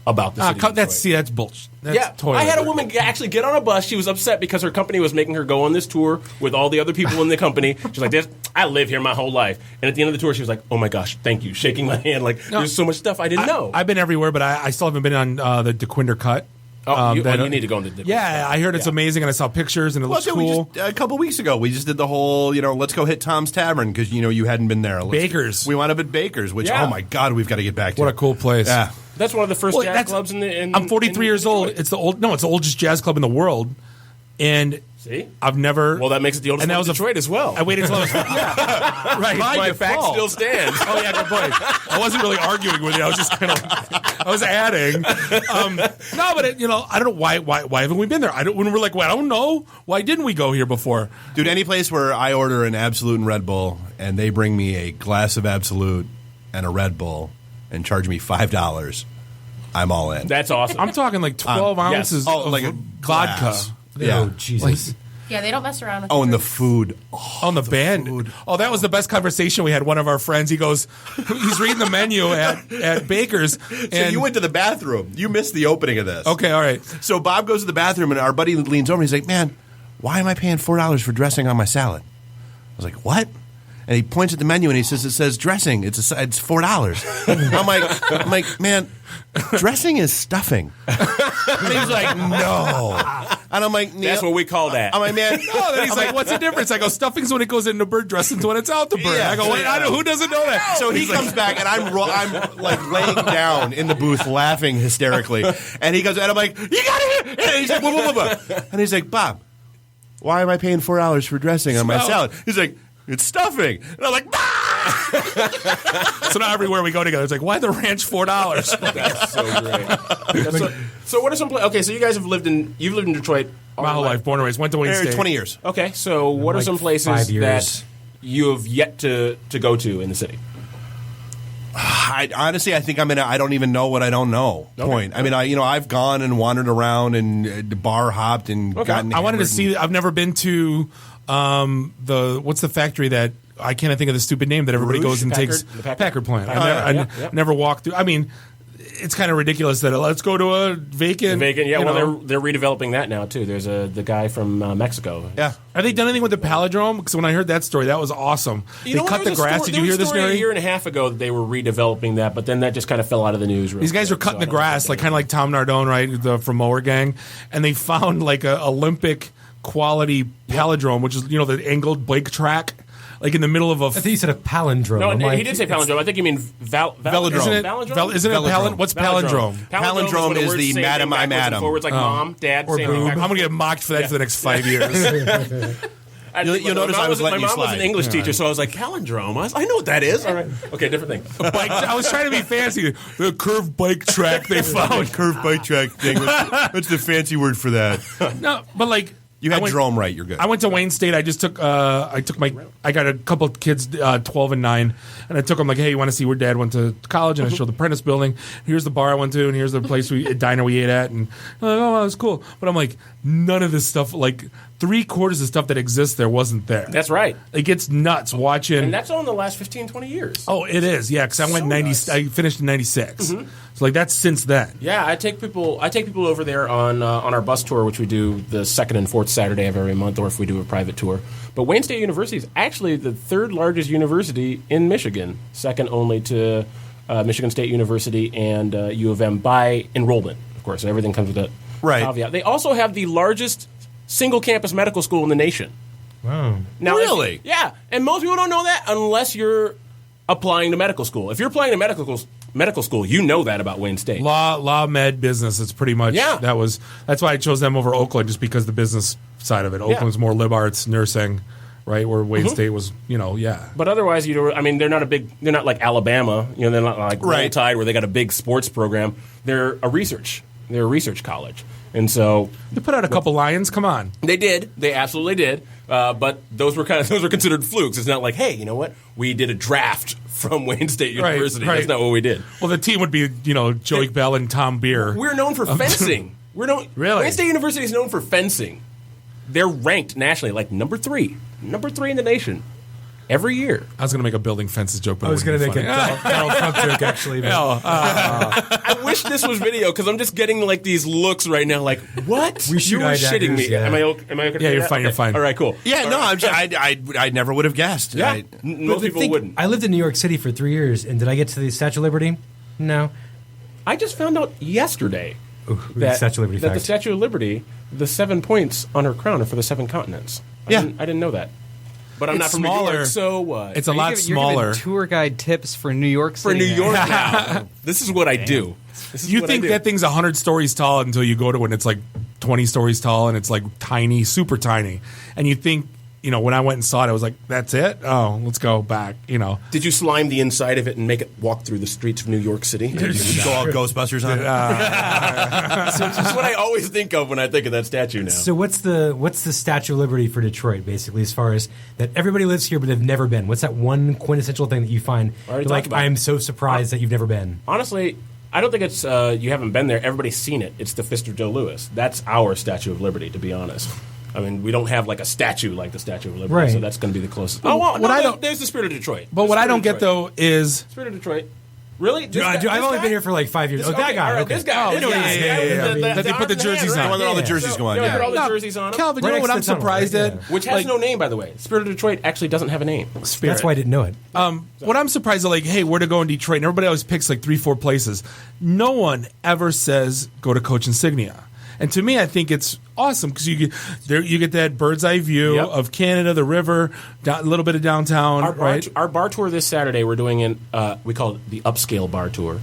about the city of Detroit. That's bullshit. That's totally I had a woman actually get on a bus. She was upset because her company was making her go on this tour with all the other people in the company. She's like, I live here my whole life. And at the end of the tour, she was like, oh my gosh, thank you, shaking my hand. Like, there's so much stuff I didn't know. I've been everywhere, but I still haven't been on the DeQuinder Cut. You need to go into the Yeah, I heard it's amazing, and I saw pictures, and it looks cool. A couple weeks ago, we just did the whole, let's go hit Tom's Tavern because, you hadn't been there. Baker's. We wound up at Baker's, which, oh my God, we've got to get back to. What a cool place. Yeah. That's one of the first jazz clubs in the. I'm 43 years old. It's the oldest jazz club in the world, and see, I've never. Well, that makes it the oldest one in Detroit as well. I waited till I was right. My fact still stands. Oh yeah, good point. I wasn't really arguing with you. I was just kind of, I was adding. No, but I don't know why haven't we been there? When we're like, well, I don't know. Why didn't we go here before? Dude, any place where I order an Absolute and Red Bull, and they bring me a glass of Absolute and a Red Bull, and charge me $5, I'm all in. That's awesome. I'm talking like 12 ounces of like a vodka. glass. Yeah. Oh, Jesus. Yeah, they don't mess around with and the drinks. food. On the band. Food. Oh, that was the best conversation we had. One of our friends, he goes, he's reading the menu at Baker's. So you went to the bathroom. You missed the opening of this. Okay, all right. So Bob goes to the bathroom, and our buddy leans over, and he's like, man, why am I paying $4 for dressing on my salad? I was like, what? And he points at the menu and he says, "It says dressing. It's $4." I'm like, man, dressing is stuffing. And he's like, no. And I'm like, that's what we call that. I'm like, man, no. Then he's like, what's the difference? I go, stuffing's when it goes into bird, dressing's when it's out the bird. Yeah. I go, wait, who doesn't know that? So he comes back and I'm like laying down in the booth laughing hysterically. And he goes, and I'm like, you got it. And he's like, blah, blah, blah. And he's like, Bob, why am I paying $4 for dressing on my salad? He's like, it's stuffing. And I'm like, So now everywhere we go together, it's like, why the ranch $4? That's so great. So what are some places? Okay, so you guys have lived in Detroit all my whole life, born and raised, went to Wayne State. 20 years. Okay, so what are some places that you have yet to go to in the city? Honestly, I think I'm in I don't even know what I don't know point. I mean, I've gone and wandered around and bar hopped and gotten. I wanted to see. I've never been to what's the factory that I can't think of the stupid name that everybody goes and takes Packard plant. I never walked through. I mean, it's kind of ridiculous that let's go to a vacant. Yeah. Well, they're redeveloping that now too. There's the guy from Mexico. Yeah. Have they done anything with the Palindrome? Because when I heard that story, that was awesome. They cut the grass. Did you hear this, Mary? A year and a half ago that they were redeveloping that, but then that just kind of fell out of the news. These guys were cutting the grass, kind of like Tom Nardone, right, from Mower Gang, and they found like a Olympic quality palindrome, which is the angled bike track. Like in the middle of a. I think you said a palindrome. No, he did say palindrome. I think you mean velodrome. Isn't it palindrome? What's palindrome? Palindrome is the madam, I'm Adam. Forwards like mom, dad, or boob. I'm gonna get mocked for that for the next 5 years. You'll notice I was letting you slide. My mom was an English teacher, so I was like, palindrome. I know what that is. All right. Okay, different thing. I was trying to be fancy. The curved bike track they found. Curved bike track thing. What's the fancy word for that? No, but like. You had Drome right. You're good. I went to Wayne State. I just took. I got a couple of kids, 12 and 9, and I took them like, hey, you want to see where Dad went to college? And I showed the Prentice Building. Here's the bar I went to, and here's the place diner we ate at, and I'm like, oh, that was cool. But I'm like, none of this stuff, like 3/4 of stuff that exists there wasn't there. That's right. It gets nuts watching. And that's all in the last 15, 20 years. Oh, it is. Yeah, because I went I finished in 96. Mhm. So like that's since then. Yeah, I take people over there on our bus tour, which we do the second and fourth Saturday of every month, or if we do a private tour. But Wayne State University is actually the third largest university in Michigan, second only to Michigan State University and U of M by enrollment. Of course, everything comes with a caveat. They also have the largest single campus medical school in the nation. Wow. Now, Really? Yeah, and most people don't know that unless you're applying to medical school. If you're applying to medical school, you know that about Wayne State. Law, med, business. It's pretty much that's why I chose them over Oakland, just because the business side of it. Oakland's more lib arts, nursing, right? Where Wayne State was, But otherwise, they're not like Alabama. They're not like Roll Tide, where they got a big sports program. They're a research college, and so they put out a couple Lions. Come on, they did. They absolutely did. But those were considered flukes. It's not like, hey, you know what? We did a draft from Wayne State University. Right. That's not what we did. Well, the team would be, Joey Bell and Tom Beer. We're known for fencing. Really? Wayne State University is known for fencing. They're ranked nationally like number 3 in the nation every year. I was going to make a building fences joke, but I was going to make a Donald Trump joke, actually. But. I wish this was video because I'm just getting like these looks right now. Like, what? We shoot you were shitting me. yeah. Am I okay? Yeah, you're fine. Okay. You're fine. All right, cool. Yeah, no, I never would have guessed. Yeah, most people wouldn't. I lived in New York City for 3 years, and did I get to the Statue of Liberty? No. I just found out yesterday that Statue of Liberty the Statue of Liberty, the 7 points on her crown are for the 7 continents. I didn't know that. But I'm not from New York, so what? It's a lot smaller. You're giving tour guide tips for New York City. For New York now. This is what I do. You think that thing's 100 stories tall until you go to when it's like 20 stories tall and it's like tiny, super tiny. And you think, when I went and saw it, I was like, that's it? Oh, let's go back, Did you slime the inside of it and make it walk through the streets of New York City? Did you go all Ghostbusters on it? So it's just what I always think of when I think of that statue now. So what's the Statue of Liberty for Detroit, basically, as far as that everybody lives here but have never been? What's that one quintessential thing that you find, I'm so surprised that you've never been? Honestly, I don't think it's you haven't been there. Everybody's seen it. It's the Fist of Joe Louis. That's our Statue of Liberty, to be honest. I mean, we don't have like a statue like the Statue of Liberty, so that's going to be the closest. There's the Spirit of Detroit. But what I don't get, though, is... Spirit of Detroit. Really? I've only been here for like 5 years. That guy. Right, this guy. That they put the jerseys on. All the jerseys go on. Put all the jerseys on. Calvin, you know what I'm surprised at? Which has no name, by the way. Spirit of Detroit actually doesn't have a name. That's why I didn't know it. What I'm surprised at, like, hey, where to go in Detroit? And everybody always picks like 3-4 places. No one ever says go to Coach Insignia. And to me, I think it's awesome because you get that bird's eye view of Canada, the river, a little bit of downtown. Our bar tour this Saturday, we're doing we call it the upscale bar tour.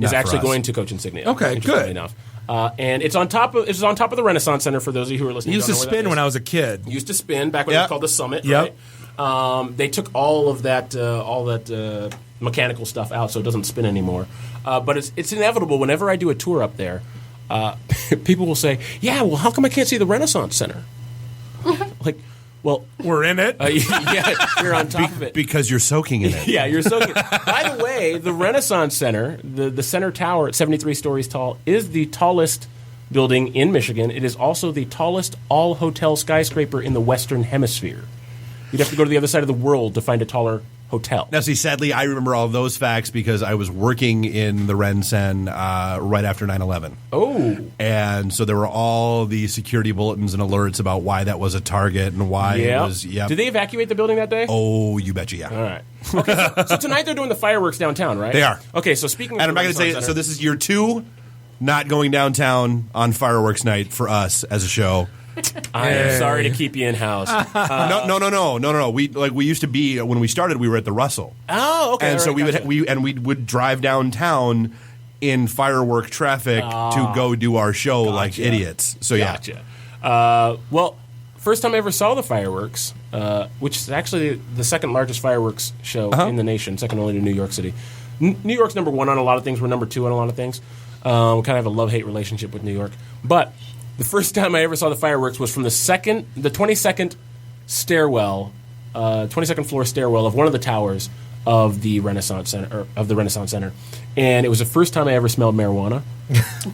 Is actually going to Coach Insignia. Okay, good enough. And it's on top of the Renaissance Center for those of you who are listening. It used to spin when I was a kid. Used to spin back when it was called the Summit. Right? They took all that mechanical stuff out, so it doesn't spin anymore. But it's inevitable. Whenever I do a tour up there, people will say, "Yeah, well, how come I can't see the Renaissance Center?" Like, well, we're in it. Yeah, you're on top of it because you're soaking in it. Yeah, you're soaking. By the way, the Renaissance Center, the center tower at 73 stories tall, is the tallest building in Michigan. It is also the tallest all-hotel skyscraper in the Western Hemisphere. You'd have to go to the other side of the world to find a taller hotel. Now, see, sadly, I remember all of those facts because I was working in the RenCen right after 9/11. Oh. And so there were all the security bulletins and alerts about why that was a target and why it was... Did they evacuate the building that day? Oh, you betcha, yeah. All right. Okay, so tonight they're doing the fireworks downtown, right? They are. Okay, so speaking of... And I'm not going to say... So this is year 2 not going downtown on fireworks night for us as a show. I am sorry to keep you in house. No. We used to be when we started. We were at the Russell. Oh, okay. And so we would drive downtown in firework traffic to go do our show like idiots. So gotcha. Well, first time I ever saw the fireworks, which is actually the second largest fireworks show in the nation, second only to New York City. New York's number 1 on a lot of things. We're number 2 on a lot of things. We kind of have a love-hate relationship with New York, but. The first time I ever saw the fireworks was from the 22nd stairwell, 22nd floor stairwell of one of the towers of the Renaissance Center, and it was the first time I ever smelled marijuana.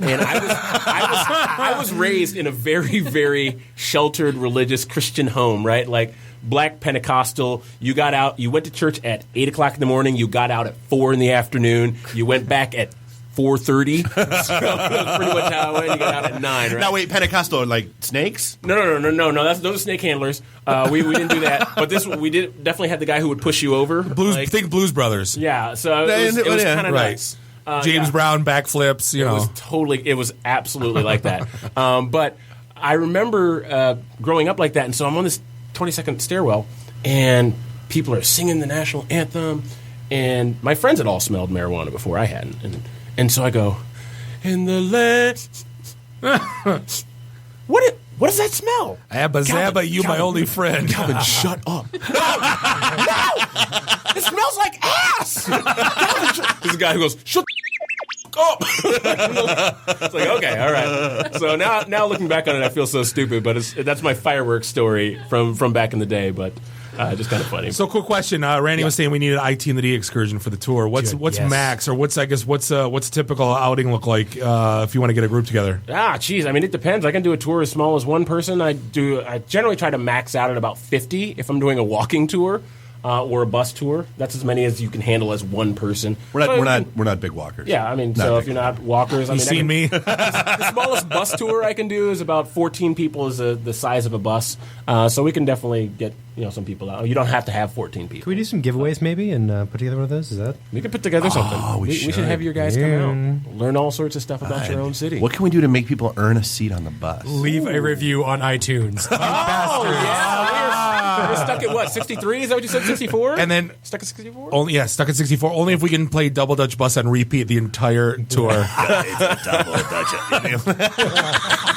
And I was raised in a very, very sheltered religious Christian home, right? Like Black Pentecostal. You got out. You went to church at 8 o'clock in the morning. You got out at 4 in the afternoon. You went back at 4:30. So that's pretty much how it went. You got out at 9. Right? Now wait, Pentecostal like snakes? No. Those are snake handlers. We didn't do that. But we definitely had the guy who would push you over. Think Blues Brothers. Yeah. So it was kind of nice. James Brown backflips. It was absolutely like that. But I remember growing up like that, and so I'm on this 20-second stairwell, and people are singing the national anthem, and my friends had all smelled marijuana before I hadn't, and so I go, in the land. What does that smell? Abba Zabba, you my only friend. Calvin, shut up. No! It smells like ass! There's a guy who goes, shut up! It's like, okay, all right. So now looking back on it, I feel so stupid, but that's my fireworks story from back in the day, but just kind of funny. So, quick question. Randy was saying we need an IT in the D excursion for the tour. What's max, or what's a typical outing look like if you want to get a group together? Geez. I mean, it depends. I can do a tour as small as one person. I generally try to max out at about 50 if I'm doing a walking tour. Or a bus tour. That's as many as you can handle as one person. We're not big walkers. Yeah, I mean, so if you're not walkers, you seen me. The smallest bus tour I can do is about 14 people, is the size of a bus. So we can definitely get some people out. You don't have to have 14 people. Can we do some giveaways maybe and put together one of those? Is that we could put together something? We should have your guys come out, learn all sorts of stuff about your own city. What can we do to make people earn a seat on the bus? Leave a review on iTunes. We're stuck at what, 63? Is that what you said? 64? And then stuck at 64? Stuck at 64. Only if we can play Double Dutch Bus on repeat the entire tour. Double Dutch.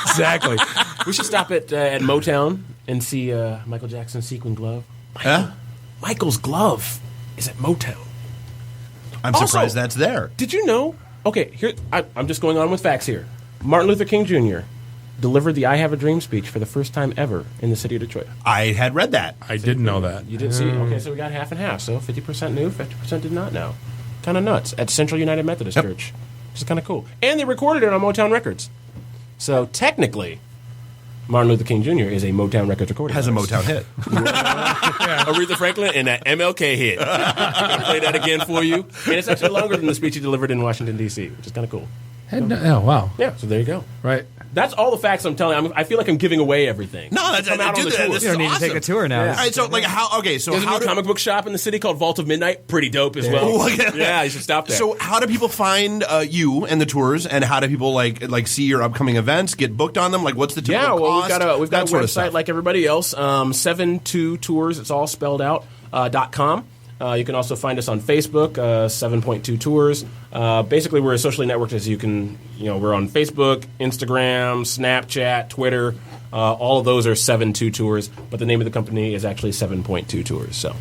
Exactly. We should stop at Motown and see Michael Jackson's sequin glove. Michael's glove is at Motown. I'm surprised that's there. Did you know? Okay, here I'm just going on with facts here. Martin Luther King Jr. delivered the I Have a Dream speech for the first time ever in the city of Detroit. I had read that. I didn't know that. You didn't see? Okay, so we got half and half. So 50% knew, 50% did not know. Kind of nuts. At Central United Methodist Church. Which is kind of cool. And they recorded it on Motown Records. So technically, Martin Luther King Jr. is a Motown Records recording. Has a Motown hit. Aretha Franklin and an MLK hit. I'm going to play that again for you. And it's actually longer than the speech he delivered in Washington, D.C., which is kind of cool. Oh, wow. Yeah, so there you go. Right. That's all the facts I'm telling you. I feel like I'm giving away everything. No, that's Come out on the tour. You don't need to take a tour now. All right, so like how? Okay, so there's a new comic book shop in the city called Vault of Midnight. Pretty dope as well. Yeah, you should stop there. So how do people find you and the tours, and how do people like see your upcoming events, get booked on them? Like, what's the typical cost? We've got a website like everybody else. 72tours. It's all spelled out. .com. You can also find us on Facebook, 7.2 Tours. Basically, we're as socially networked as you can. We're on Facebook, Instagram, Snapchat, Twitter. All of those are 7.2 Tours, but the name of the company is actually 7.2 Tours. So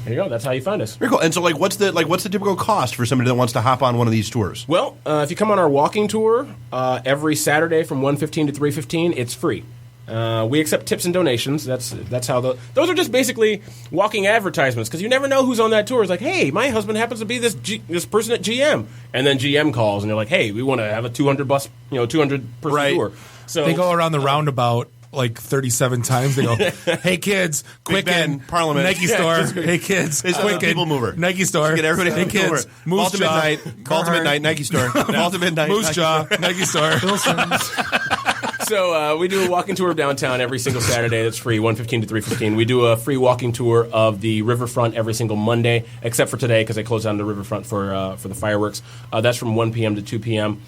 there you go. That's how you find us. Very cool. And so, what's the typical cost for somebody that wants to hop on one of these tours? Well, if you come on our walking tour every Saturday from 1:15 to 3:15, it's free. We accept tips and donations. That's how those are just basically walking advertisements, because you never know who's on that tour. It's like, hey, my husband happens to be this person at GM, and then GM calls and they're like, hey, we want to have a 200 person tour. So they go around the roundabout like 37 times. They go, hey kids, Quicken, Parliament, Nike store. Hey kids, Quicken, People Mover, Nike store. Get everybody. Hey kids, Moose Jaw, Vault of Midnight, Nike store, Vault of Midnight, Moose Jaw, Nike store. So we do a walking tour of downtown every single Saturday. That's free, 1:15 to 3:15. We do a free walking tour of the riverfront every single Monday, except for today because they closed down the riverfront for the fireworks. That's from 1 p.m. to 2 p.m.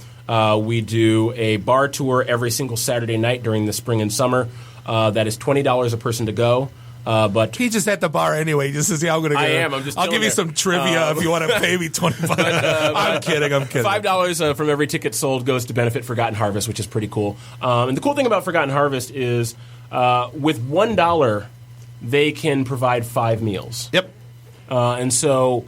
We do a bar tour every single Saturday night during the spring and summer. That is $20 a person to go. But he's just at the bar anyway, just to see how I'm going to go. I am. I'm just. I'll give you some trivia if you want to pay me $25. I'm kidding. $5 from every ticket sold goes to benefit Forgotten Harvest, which is pretty cool. And the cool thing about Forgotten Harvest is, with $1, they can provide 5 meals. Yep. And so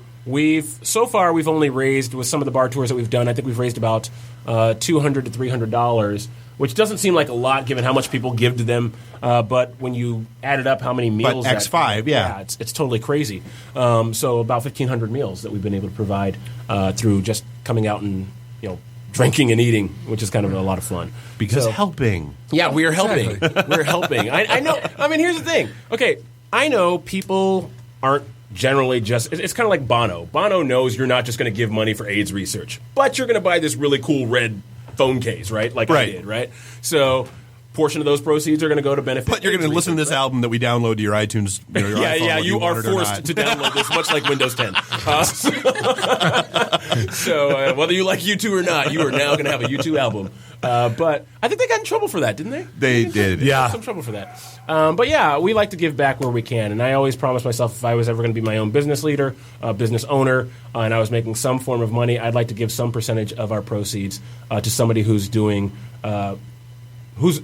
so far we've only raised, with some of the bar tours that we've done, I think we've raised about $200 to $300. which doesn't seem like a lot given how much people give to them. But when you added up how many meals, But X5, it's totally crazy. So about 1,500 meals that we've been able to provide through just coming out and drinking and eating, which is kind of a lot of fun. Because helping. Yeah, we are helping. We're helping. I know. I mean, here's the thing. Okay, I know people aren't generally just. It's kind of like Bono. Bono knows you're not just going to give money for AIDS research, but you're going to buy this really cool red phone case, right? Like I did, right? So. Portion of those proceeds are going to go to benefit. But you're going to listen to this album that we download to your iTunes. Your iPhone, you are forced to download this, much like Windows 10. So whether you like U2 or not, you are now going to have a U2 album. But I think they got in trouble for that, didn't they? They did. They got some trouble for that. But yeah, we like to give back where we can. And I always promise myself if I was ever going to be my own business leader, business owner, and I was making some form of money, I'd like to give some percentage of our proceeds to somebody who's doing, who's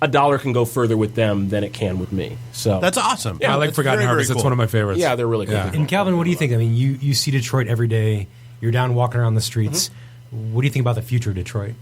a dollar can go further with them than it can with me. So that's awesome. Yeah, I like Forgotten Harvest. That's one of my favorites. Yeah, they're really cool. Yeah. And Calvin, what do you think? I mean, you see Detroit every day. You're down walking around the streets. What do you think about the future of Detroit?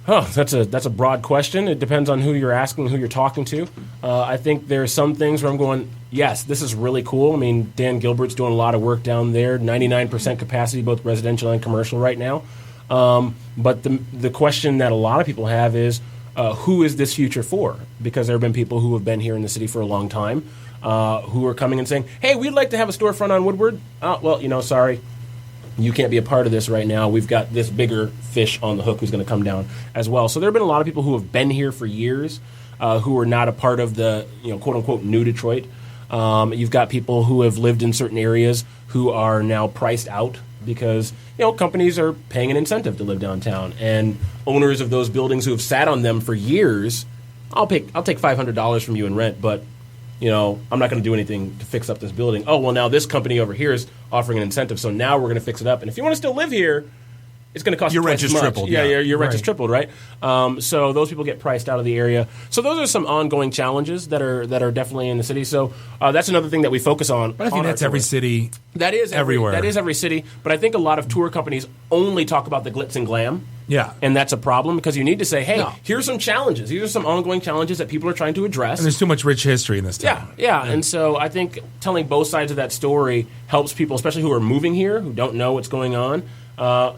Oh, that's a broad question. It depends on who you're asking, who you're talking to. I think there are some things where I'm going, yes, this is really cool. I mean, Dan Gilbert's doing a lot of work down there, 99% capacity, both residential and commercial right now. But the question that a lot of people have is, who is this future for? Because there have been people who have been here in the city for a long time who are coming and saying, hey, we'd like to have a storefront on Woodward. Well, sorry, you can't be a part of this right now. We've got this bigger fish on the hook who's going to come down as well. So there have been a lot of people who have been here for years who are not a part of the, quote-unquote, new Detroit. You've got people who have lived in certain areas who are now priced out because companies are paying an incentive to live downtown, and owners of those buildings who have sat on them for years, I'll take $500 from you in rent, but I'm not going to do anything to fix up this building. Oh well, now this company over here is offering an incentive, so now we're going to fix it up. And if you want to still live here, it's going to cost your you rent twice is as much. tripled. Yeah, your rent is tripled, right? So those people get priced out of the area. So those are some ongoing challenges that are definitely in the city. So that's another thing that we focus on. But I think that's every city. That is everywhere. That is every city. But I think a lot of tour companies only talk about the glitz and glam. Yeah. And that's a problem because you need to say, hey, here's some challenges. These are some ongoing challenges that people are trying to address. And there's too much rich history in this town. Yeah. And so I think telling both sides of that story helps people, especially who are moving here, who don't know what's going on.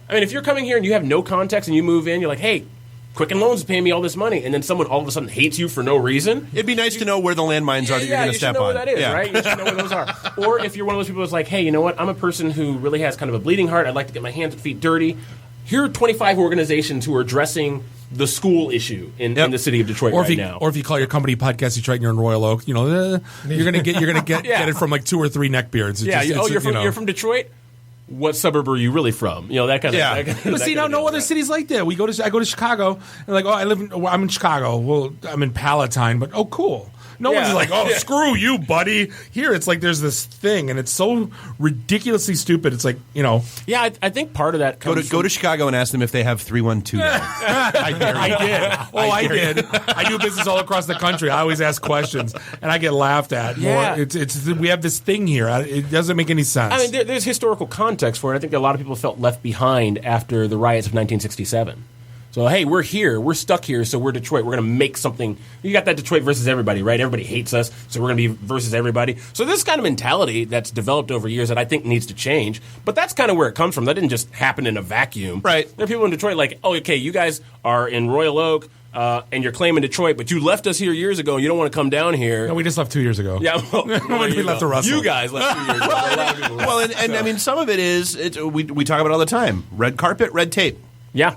If you're coming here and you have no context and you move in, you're like, hey, Quicken Loans is paying me all this money, and then someone all of a sudden hates you for no reason. It'd be nice to know where the landmines are that you're going to step on. You should know where that is, right? You should know where those are. Or if you're one of those people that's like, hey, you know what? I'm a person who really has kind of a bleeding heart. I'd like to get my hands and feet dirty. Here are 25 organizations who are addressing the school issue in the city of Detroit now. Or if you call your company Podcast Detroit and you're in Royal Oak, you're gonna get it from like 2 or 3 neckbeards. You're from Detroit. What suburb are you really from? That kind of. But see, no other cities like that. I go to Chicago and like, I'm in Chicago. Well, I'm in Palatine, but cool. No one's like, screw you, buddy. Here, it's like there's this thing, and it's so ridiculously stupid. It's like, Yeah, I think part of that comes Go to Chicago and ask them if they have 312. I did. I did. I do business all across the country. I always ask questions, and I get laughed at. Yeah. It's we have this thing here. It doesn't make any sense. I mean, there's historical context for it. I think a lot of people felt left behind after the riots of 1967. So, hey, we're here. We're stuck here, so we're Detroit. We're going to make something. You got that Detroit versus everybody, right? Everybody hates us, so we're going to be versus everybody. So this kind of mentality that's developed over years that I think needs to change. But that's kind of where it comes from. That didn't just happen in a vacuum. Right. There are people in Detroit like, you guys are in Royal Oak, and you're claiming Detroit, but you left us here years ago, and you don't want to come down here. No, we just left 2 years ago. Yeah, we left to Russell. You guys left 2 years ago. Well, and I mean, some of it is, we talk about it all the time. Red carpet, red tape. Yeah.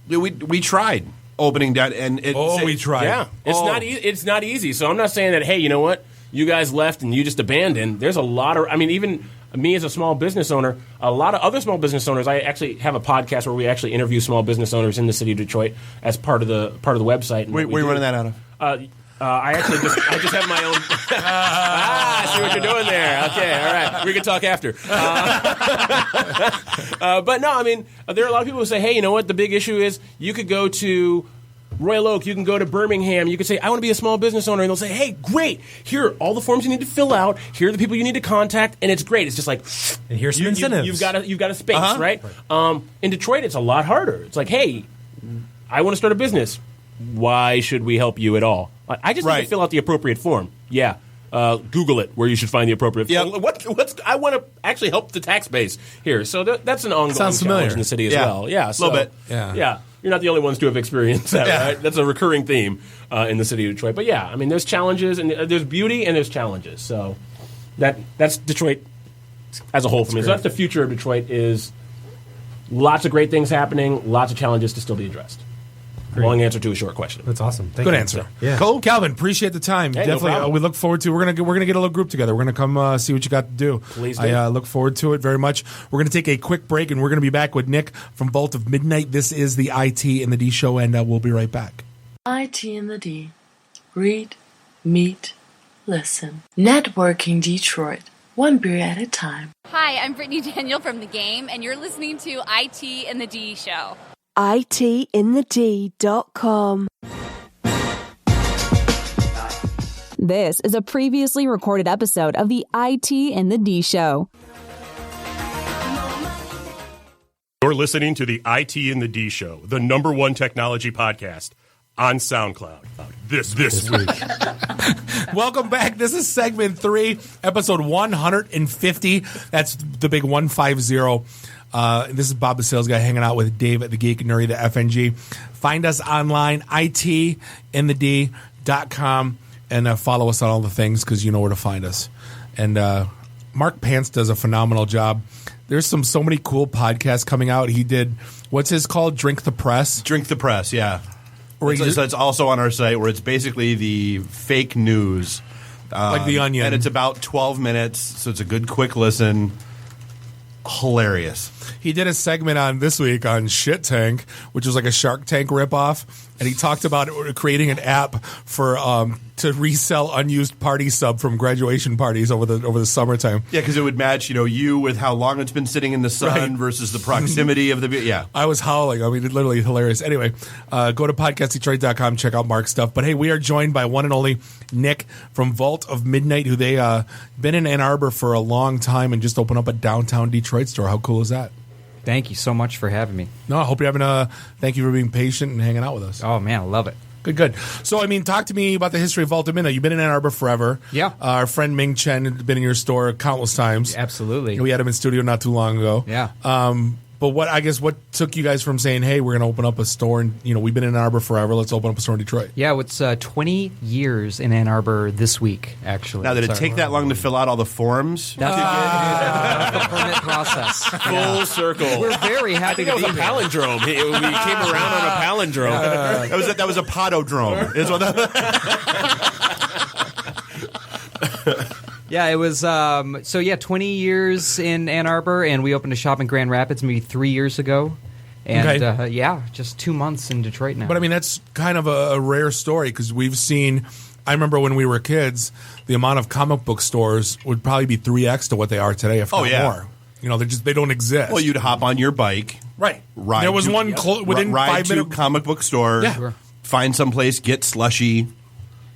We tried opening down, and we tried. Yeah, it's not easy. So I'm not saying that. Hey, you know what? You guys left and you just abandoned. There's a lot of. I mean, even me as a small business owner, a lot of other small business owners. I actually have a podcast where we actually interview small business owners in the city of Detroit as part of the website. Where are you running that out of? I just have my own. I see what you're doing there. Okay, all right. We can talk after. But no, I mean, there are a lot of people who say, hey, you know what? The big issue is you could go to Royal Oak, you can go to Birmingham, you could say, I want to be a small business owner, and they'll say, hey, great, here are all the forms you need to fill out, here are the people you need to contact, and it's great. It's just like, and here's some incentives. You've got a space, right? In Detroit, it's a lot harder. It's like, hey, I want to start a business. why should we help you at all? I just need to fill out the appropriate form. Yeah. Google it where you should find the appropriate form. I want to actually help the tax base here. So that's an ongoing challenge in the city as well. Yeah, a little bit. Yeah. You're not the only ones to have experienced that, right? That's a recurring theme in the city of Detroit. But yeah, I mean, there's challenges, and there's beauty, and there's challenges. So that's Detroit as a whole for me. So that's the future of Detroit is lots of great things happening, lots of challenges to still be addressed. Great. Long answer to a short question. That's awesome. Thank Good you. answer. Yeah. Cool, Calvin. Appreciate the time. Hey, Definitely, no we look forward to. We're gonna get a little group together. We're gonna come see what you got to do. Please do. I look forward to it very much. We're gonna take a quick break, and we're gonna be back with Nick from Vault of Midnight. This is the IT and the D show, and we'll be right back. IT and the D. Read, meet, listen. Networking Detroit. One beer at a time. Hi, I'm Brittany Daniel from The Game, and you're listening to IT and the D show. ITintheD.com. This is a previously recorded episode of the IT and the D show. You're listening to the IT and the D show, the #1 technology podcast on SoundCloud. This week. Welcome back. This is segment 3, episode 150. That's the big 150. This is Bob the Sales Guy hanging out with Dave at the Geek and Nerdy, the FNG. Find us online, ITintheD.com, and follow us on all the things because you know where to find us. And Mark Pants does a phenomenal job. There's so many cool podcasts coming out. He did, what's his called? Drink the Press? Drink the Press, yeah. So it's also on our site where it's basically the fake news. Like The Onion. And it's about 12 minutes, so it's a good quick listen. Hilarious. He did a segment on this week on Shit Tank, which was like a Shark Tank ripoff, and he talked about creating an app for to resell unused party sub from graduation parties over the summertime. Yeah, because it would match you with how long it's been sitting in the sun versus the proximity of the yeah. I was howling. I mean, it's literally hilarious. Anyway, go to podcastdetroit.com, check out Mark's stuff. But hey, we are joined by one and only Nick from Vault of Midnight, who they been in Ann Arbor for a long time and just opened up a downtown Detroit store. How cool is that? Thank you so much for having me. No, I hope you're having thank you for being patient and hanging out with us. Oh, man, I love it. Good. So, I mean, talk to me about the history of Vault of Midnight. You've been in Ann Arbor forever. Yeah. Our friend Ming Chen has been in your store countless times. Absolutely. We had him in studio not too long ago. Yeah. But what took you guys from saying, hey, we're going to open up a store, and we've been in Ann Arbor forever, let's open up a store in Detroit? Yeah, it's 20 years in Ann Arbor this week, actually. Now, did it take that long to fill out all the forms? That's the permit process. Full circle. We're very happy to be here. It was a palindrome. We came around on a palindrome. That was a pododrome. Is what Yeah, it was, 20 years in Ann Arbor, and we opened a shop in Grand Rapids maybe 3 years ago. And, just 2 months in Detroit now. But, I mean, that's kind of a rare story because we've seen, I remember when we were kids, the amount of comic book stores would probably be 3X to what they are today, if not more. They don't exist. Well, you'd hop on your bike. Right. Ride there was one within 5 minutes. Comic book store. Yeah. Find someplace, get slushy.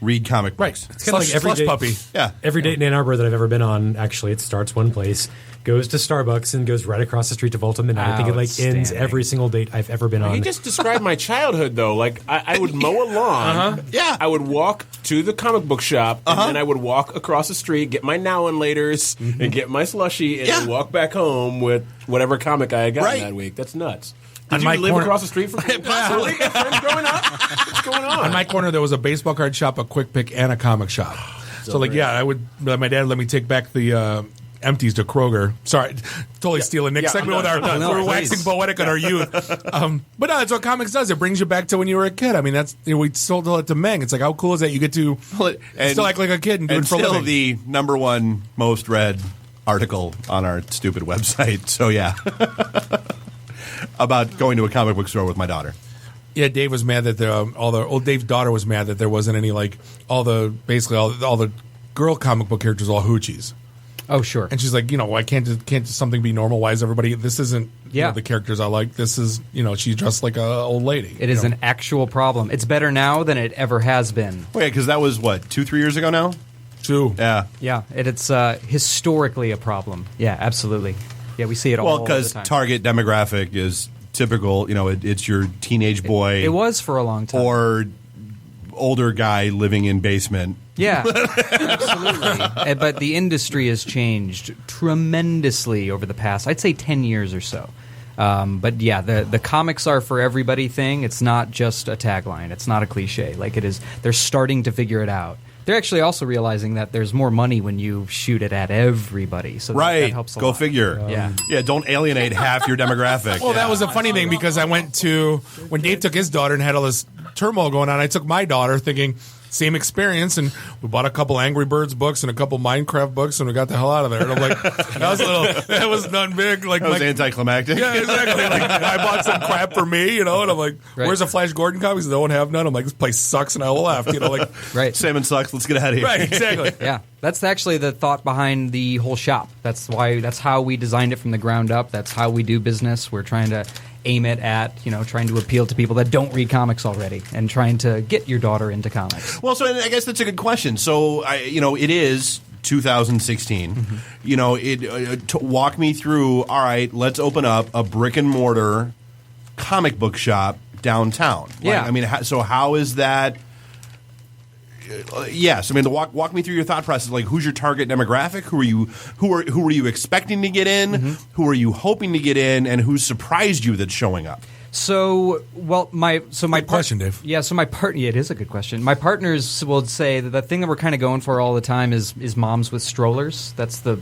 Read comic books. It's kind of like every day, puppy. Yeah. Every date in Ann Arbor that I've ever been on, actually, it starts one place, goes to Starbucks, and goes right across the street to Vault of Midnight. I think it ends every single date I've ever been on. He just described my childhood, though. Like, I would mow a lawn. Yeah. I would walk to the comic book shop, and then I would walk across the street, get my Now and Laters, and get my slushie, and then walk back home with whatever comic I had gotten that week. That's nuts. Did you live across the street from possibly friends growing up? What's going on? On my corner, there was a baseball card shop, a Quick Pick, and a comic shop. I would. My dad let me take back the empties to Kroger. Sorry, totally stealing Nick's segment with our. We're waxing poetic on our youth. But no, that's what comics does. It brings you back to when you were a kid. I mean, that's we sold it to Meng. It's like, how cool is that? You get to still act like a kid and do it for a living. The #1 most read article on our stupid website. So yeah. About going to a comic book store with my daughter. Yeah, Dave was mad that Dave's daughter was mad that there wasn't any all the girl comic book characters all hoochies. Oh, sure. And she's like, why can't something be normal? Why is everybody? This isn't the characters I like. This is she's dressed like a old lady. It is an actual problem. It's better now than it ever has been. Oh yeah, because that was 2-3 years ago now. 2. Yeah. Yeah, it's historically a problem. Yeah, absolutely. Yeah, we see it all the time. Well, because target demographic is typical, it's your teenage boy. It was for a long time. Or older guy living in basement. Yeah, absolutely. But the industry has changed tremendously over the past, I'd say, 10 years or so. But yeah, the comics are for everybody thing. It's not just a tagline. It's not a cliche like it is. They're starting to figure it out. They're actually also realizing that there's more money when you shoot it at everybody. So that helps a lot. Go figure. Yeah, don't alienate half your demographic. Well, that was a funny thing because I went to, when Dave took his daughter and had all this turmoil going on, I took my daughter thinking, same experience, and we bought a couple Angry Birds books and a couple Minecraft books, and we got the hell out of there. And I'm like, that was nothing big. Like, that was anticlimactic. Yeah, exactly. Like, I bought some crap for me, and I'm like, where's the Flash Gordon comics? They don't have none. I'm like, this place sucks, and I left. Salmon sucks. Let's get out of here. Right, exactly. Yeah, that's actually the thought behind the whole shop. That's how we designed it from the ground up. That's how we do business. We're trying to aim it at, trying to appeal to people that don't read comics already and trying to get your daughter into comics. Well, so I guess that's a good question. So, it is 2016. Mm-hmm. Walk me through, all right, let's open up a brick and mortar comic book shop downtown. Yeah. So how is that? Yes, walk me through your thought process. Like, who's your target demographic? Who are you expecting to get in? Mm-hmm. Who are you hoping to get in? And who surprised you that's showing up? So, my question, Dave. Yeah, so it is a good question. My partners will say that the thing that we're kind of going for all the time is moms with strollers. That's the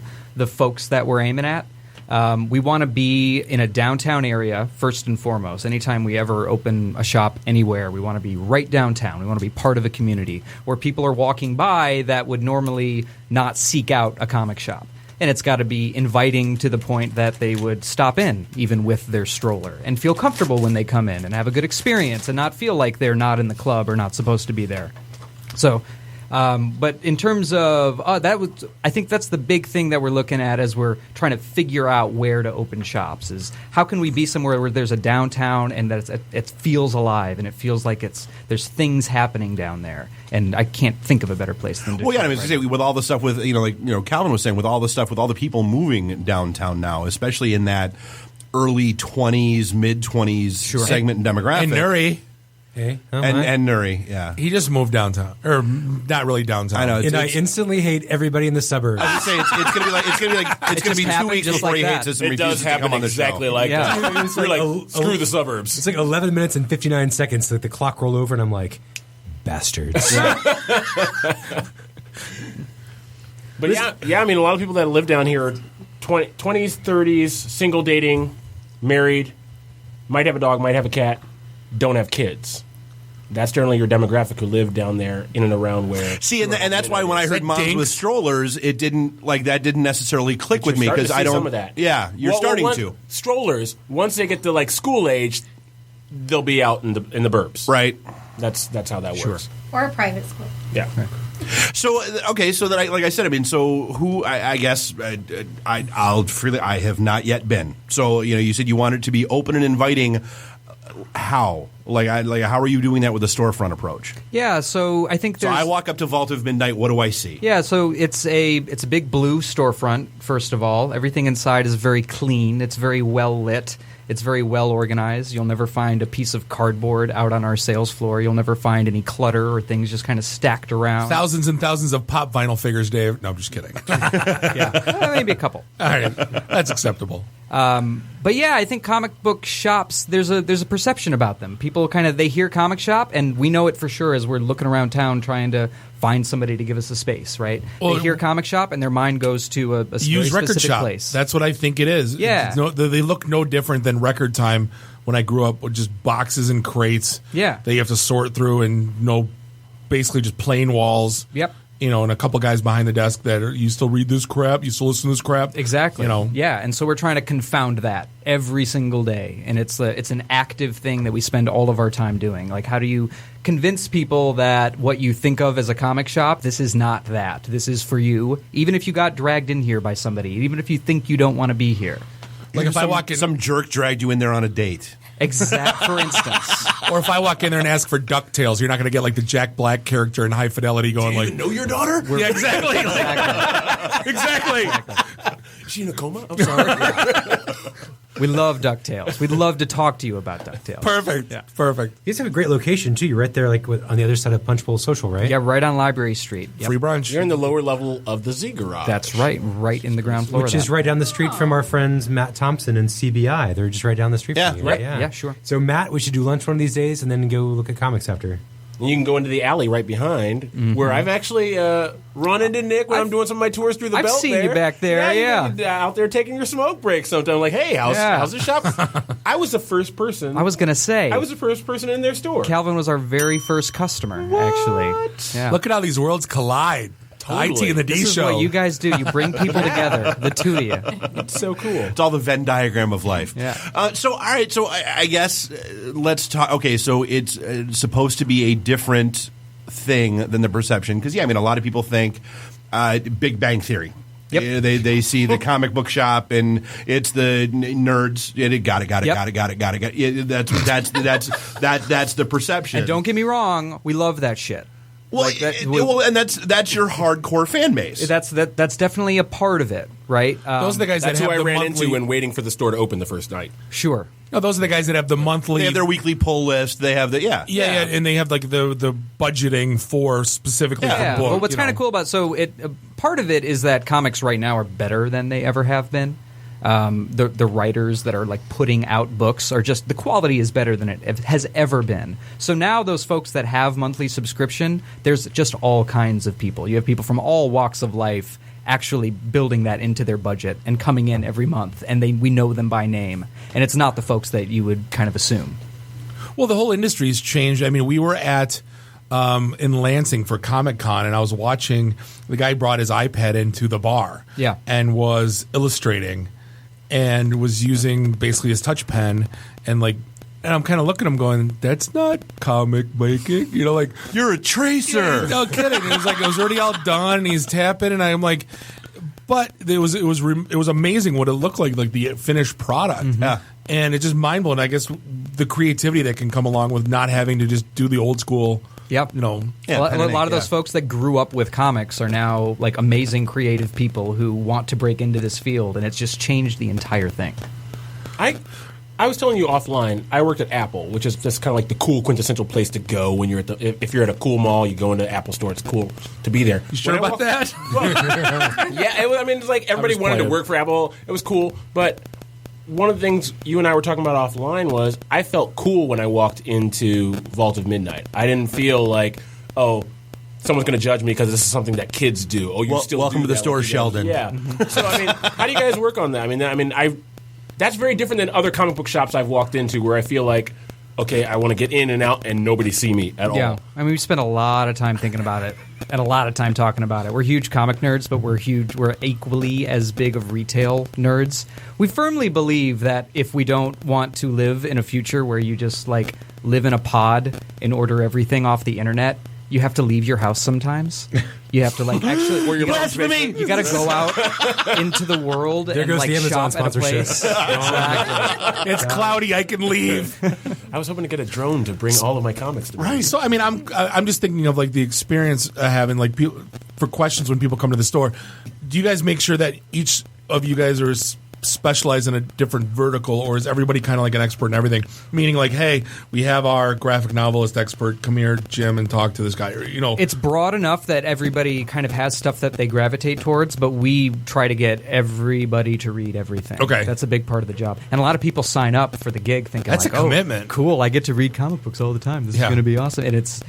folks that we're aiming at. We want to be in a downtown area first and foremost. Anytime we ever open a shop anywhere, we want to be right downtown. We want to be part of a community where people are walking by that would normally not seek out a comic shop. And it's got to be inviting to the point that they would stop in, even with their stroller, and feel comfortable when they come in and have a good experience and not feel like they're not in the club or not supposed to be there. So, but in terms of I think that's the big thing that we're looking at as we're trying to figure out where to open shops is how can we be somewhere where there's a downtown and that it feels alive and it feels like there's things happening down there. And I can't think of a better place than Detroit. Well, yeah, I was going to say, with all the stuff with, Calvin was saying, with all the stuff, with all the people moving downtown now, especially in that early 20s, mid-20s segment and demographic. And Nuri. Hey, and Nuri, yeah. He just moved downtown. Or not really downtown. I know. I instantly hate everybody in the suburbs. I was going to say, it's going to be 2 weeks before he hates us and refuses to come on the exactly show. like that. It's You're like, screw the suburbs. It's like 11 minutes and 59 seconds. Like the clock rolled over, and I'm like, bastards. But yeah, a lot of people that live down here are 20s, 30s, single dating, married, might have a dog, might have a cat, don't have kids. That's generally your demographic who live down there in and around where. See, and that's why when I heard moms with strollers, it didn't necessarily click with me because I don't. Some of that. Yeah, you're starting to. Strollers, once they get to like school age, they'll be out in the burbs. Right. That's how that works. Or a private school. Yeah. So so that like I said, so who I guess I'll freely I have not yet been. So you said you wanted to be open and inviting. How? How are you doing that with the storefront approach? Yeah, so I think there's... So I walk up to Vault of Midnight, what do I see? Yeah, so it's a big blue storefront, first of all. Everything inside is very clean. It's very well lit. It's very well organized. You'll never find a piece of cardboard out on our sales floor. You'll never find any clutter or things just kind of stacked around. Thousands and thousands of pop vinyl figures, Dave. No, I'm just kidding. Yeah, maybe a couple. All right, that's acceptable. But yeah, I think comic book shops, there's a perception about them. People they hear comic shop, and we know it for sure as we're looking around town trying to find somebody to give us a space, right? Well, they hear comic shop, and their mind goes to a very record specific shop. place. That's what I think it is. Yeah. They look no different than Record Time when I grew up with just boxes and crates. Yeah. That you have to sort through and basically just plain walls. Yep. And a couple guys behind the desk that you still read this crap, you still listen to this crap. Exactly. Yeah, and so we're trying to confound that every single day, and it's an active thing that we spend all of our time doing. Like, how do you convince people that what you think of as a comic shop, this is not that. This is for you, even if you got dragged in here by somebody, even if you think you don't want to be here. Like if I walk in, some jerk dragged you in there on a date. For instance. Or if I walk in there and ask for DuckTales, you're not going to get like the Jack Black character in High Fidelity going like, know your daughter? Yeah, exactly. Exactly. Is she in a coma? I'm sorry. We love DuckTales. We'd love to talk to you about DuckTales. Perfect. Yeah. Perfect. You guys have a great location too. You're right there, like on the other side of Punch Bowl Social, right? Yeah, right on Library Street. Yep. Free brunch. You're in the lower level of the Z Garage. That's right in the ground floor. Which is right down the street from our friends Matt Thompson and CBI. They're just right down the street from you. Right. Yeah, sure. So Matt, we should do lunch one of these days and then go look at comics after. And you can go into the alley right behind, where I've actually run into Nick when I'm doing some of my tours through the I've belt. seen you back there, yeah. You're out there taking your smoke break sometime. Like, hey, how's the shop? I was the first person. I was going to say. I was the first person in their store. Calvin was our very first customer, actually. Yeah. Look at how these worlds collide. Totally. IT and the D this show. This is what you guys do. You bring people together, the two of you. It's so cool. It's all the Venn diagram of life. Yeah. All right. So I guess let's talk. Okay, so it's supposed to be a different thing than the perception, because a lot of people think Big Bang Theory. Yep. They see the comic book shop and it's the nerds. Got it. That's the perception. And don't get me wrong, we love that shit. Well, and that's your hardcore fan base. That's definitely a part of it, right? Those are the guys That's that who have I the ran monthly. into when waiting for the store to open the first night. Sure. No, those are the guys that have the monthly. They have their weekly pull list. They have Yeah, and they have like the budgeting for specifically for book. Well, what's kind of cool about part of it is that comics right now are better than they ever have been. The writers that are like putting out books are just the quality is better than it has ever been. So now those folks that have monthly subscription, there's just all kinds of people. You have people from all walks of life actually building that into their budget and coming in every month, and we know them by name. And it's not the folks that you would kind of assume. Well, the whole industry's changed. I mean, we were at in Lansing for Comic-Con, and I was watching the guy brought his iPad into the bar, and was illustrating. And was using basically his touch pen, and I'm kind of looking at him going, "That's not comic making," like you're a tracer. Yeah, no kidding. It was like it was already all done, and he's tapping, and I'm like, but it was amazing what it looked like the finished product. Yeah. And it's just mind blowing. I guess the creativity that can come along with not having to just do the old school. Yep. A lot of those folks that grew up with comics are now like amazing creative people who want to break into this field, and it's just changed the entire thing. I was telling you offline, I worked at Apple, which is just kind of like the cool quintessential place to go when you're if you're at a cool mall, you go into the Apple store, it's cool to be there. You sure about that? Yeah, it's like everybody wanted to work for Apple. It was cool, but one of the things you and I were talking about offline was I felt cool when I walked into Vault of Midnight. I didn't feel like, someone's going to judge me because this is something that kids do. Oh, you still welcome do to the that, store, Sheldon. Yeah. So how do you guys work on that? I mean, that's very different than other comic book shops I've walked into where I feel like, okay, I want to get in and out and nobody see me at all. Yeah, we spent a lot of time thinking about it and a lot of time talking about it. We're huge comic nerds, but we're equally as big of retail nerds. We firmly believe that if we don't want to live in a future where you just live in a pod and order everything off the internet, you have to leave your house sometimes. You have to actually. Or your blasphemy! You got to go out into the world there and goes the Amazon shop at a sponsorship. place. Exactly. It's cloudy. I can leave. I was hoping to get a drone to bring all of my comics to me. Right. So I'm just thinking of the experience having people for questions when people come to the store. Do you guys make sure that each of you guys are specialize in a different vertical, or is everybody kind of like an expert in everything? Meaning hey, we have our graphic novelist expert, come here, Jim, and talk to this guy. It's broad enough that everybody kind of has stuff that they gravitate towards, but we try to get everybody to read everything. Okay. That's a big part of the job. And a lot of people sign up for the gig thinking that's a commitment. Cool, I get to read comic books all the time. This is going to be awesome. And it's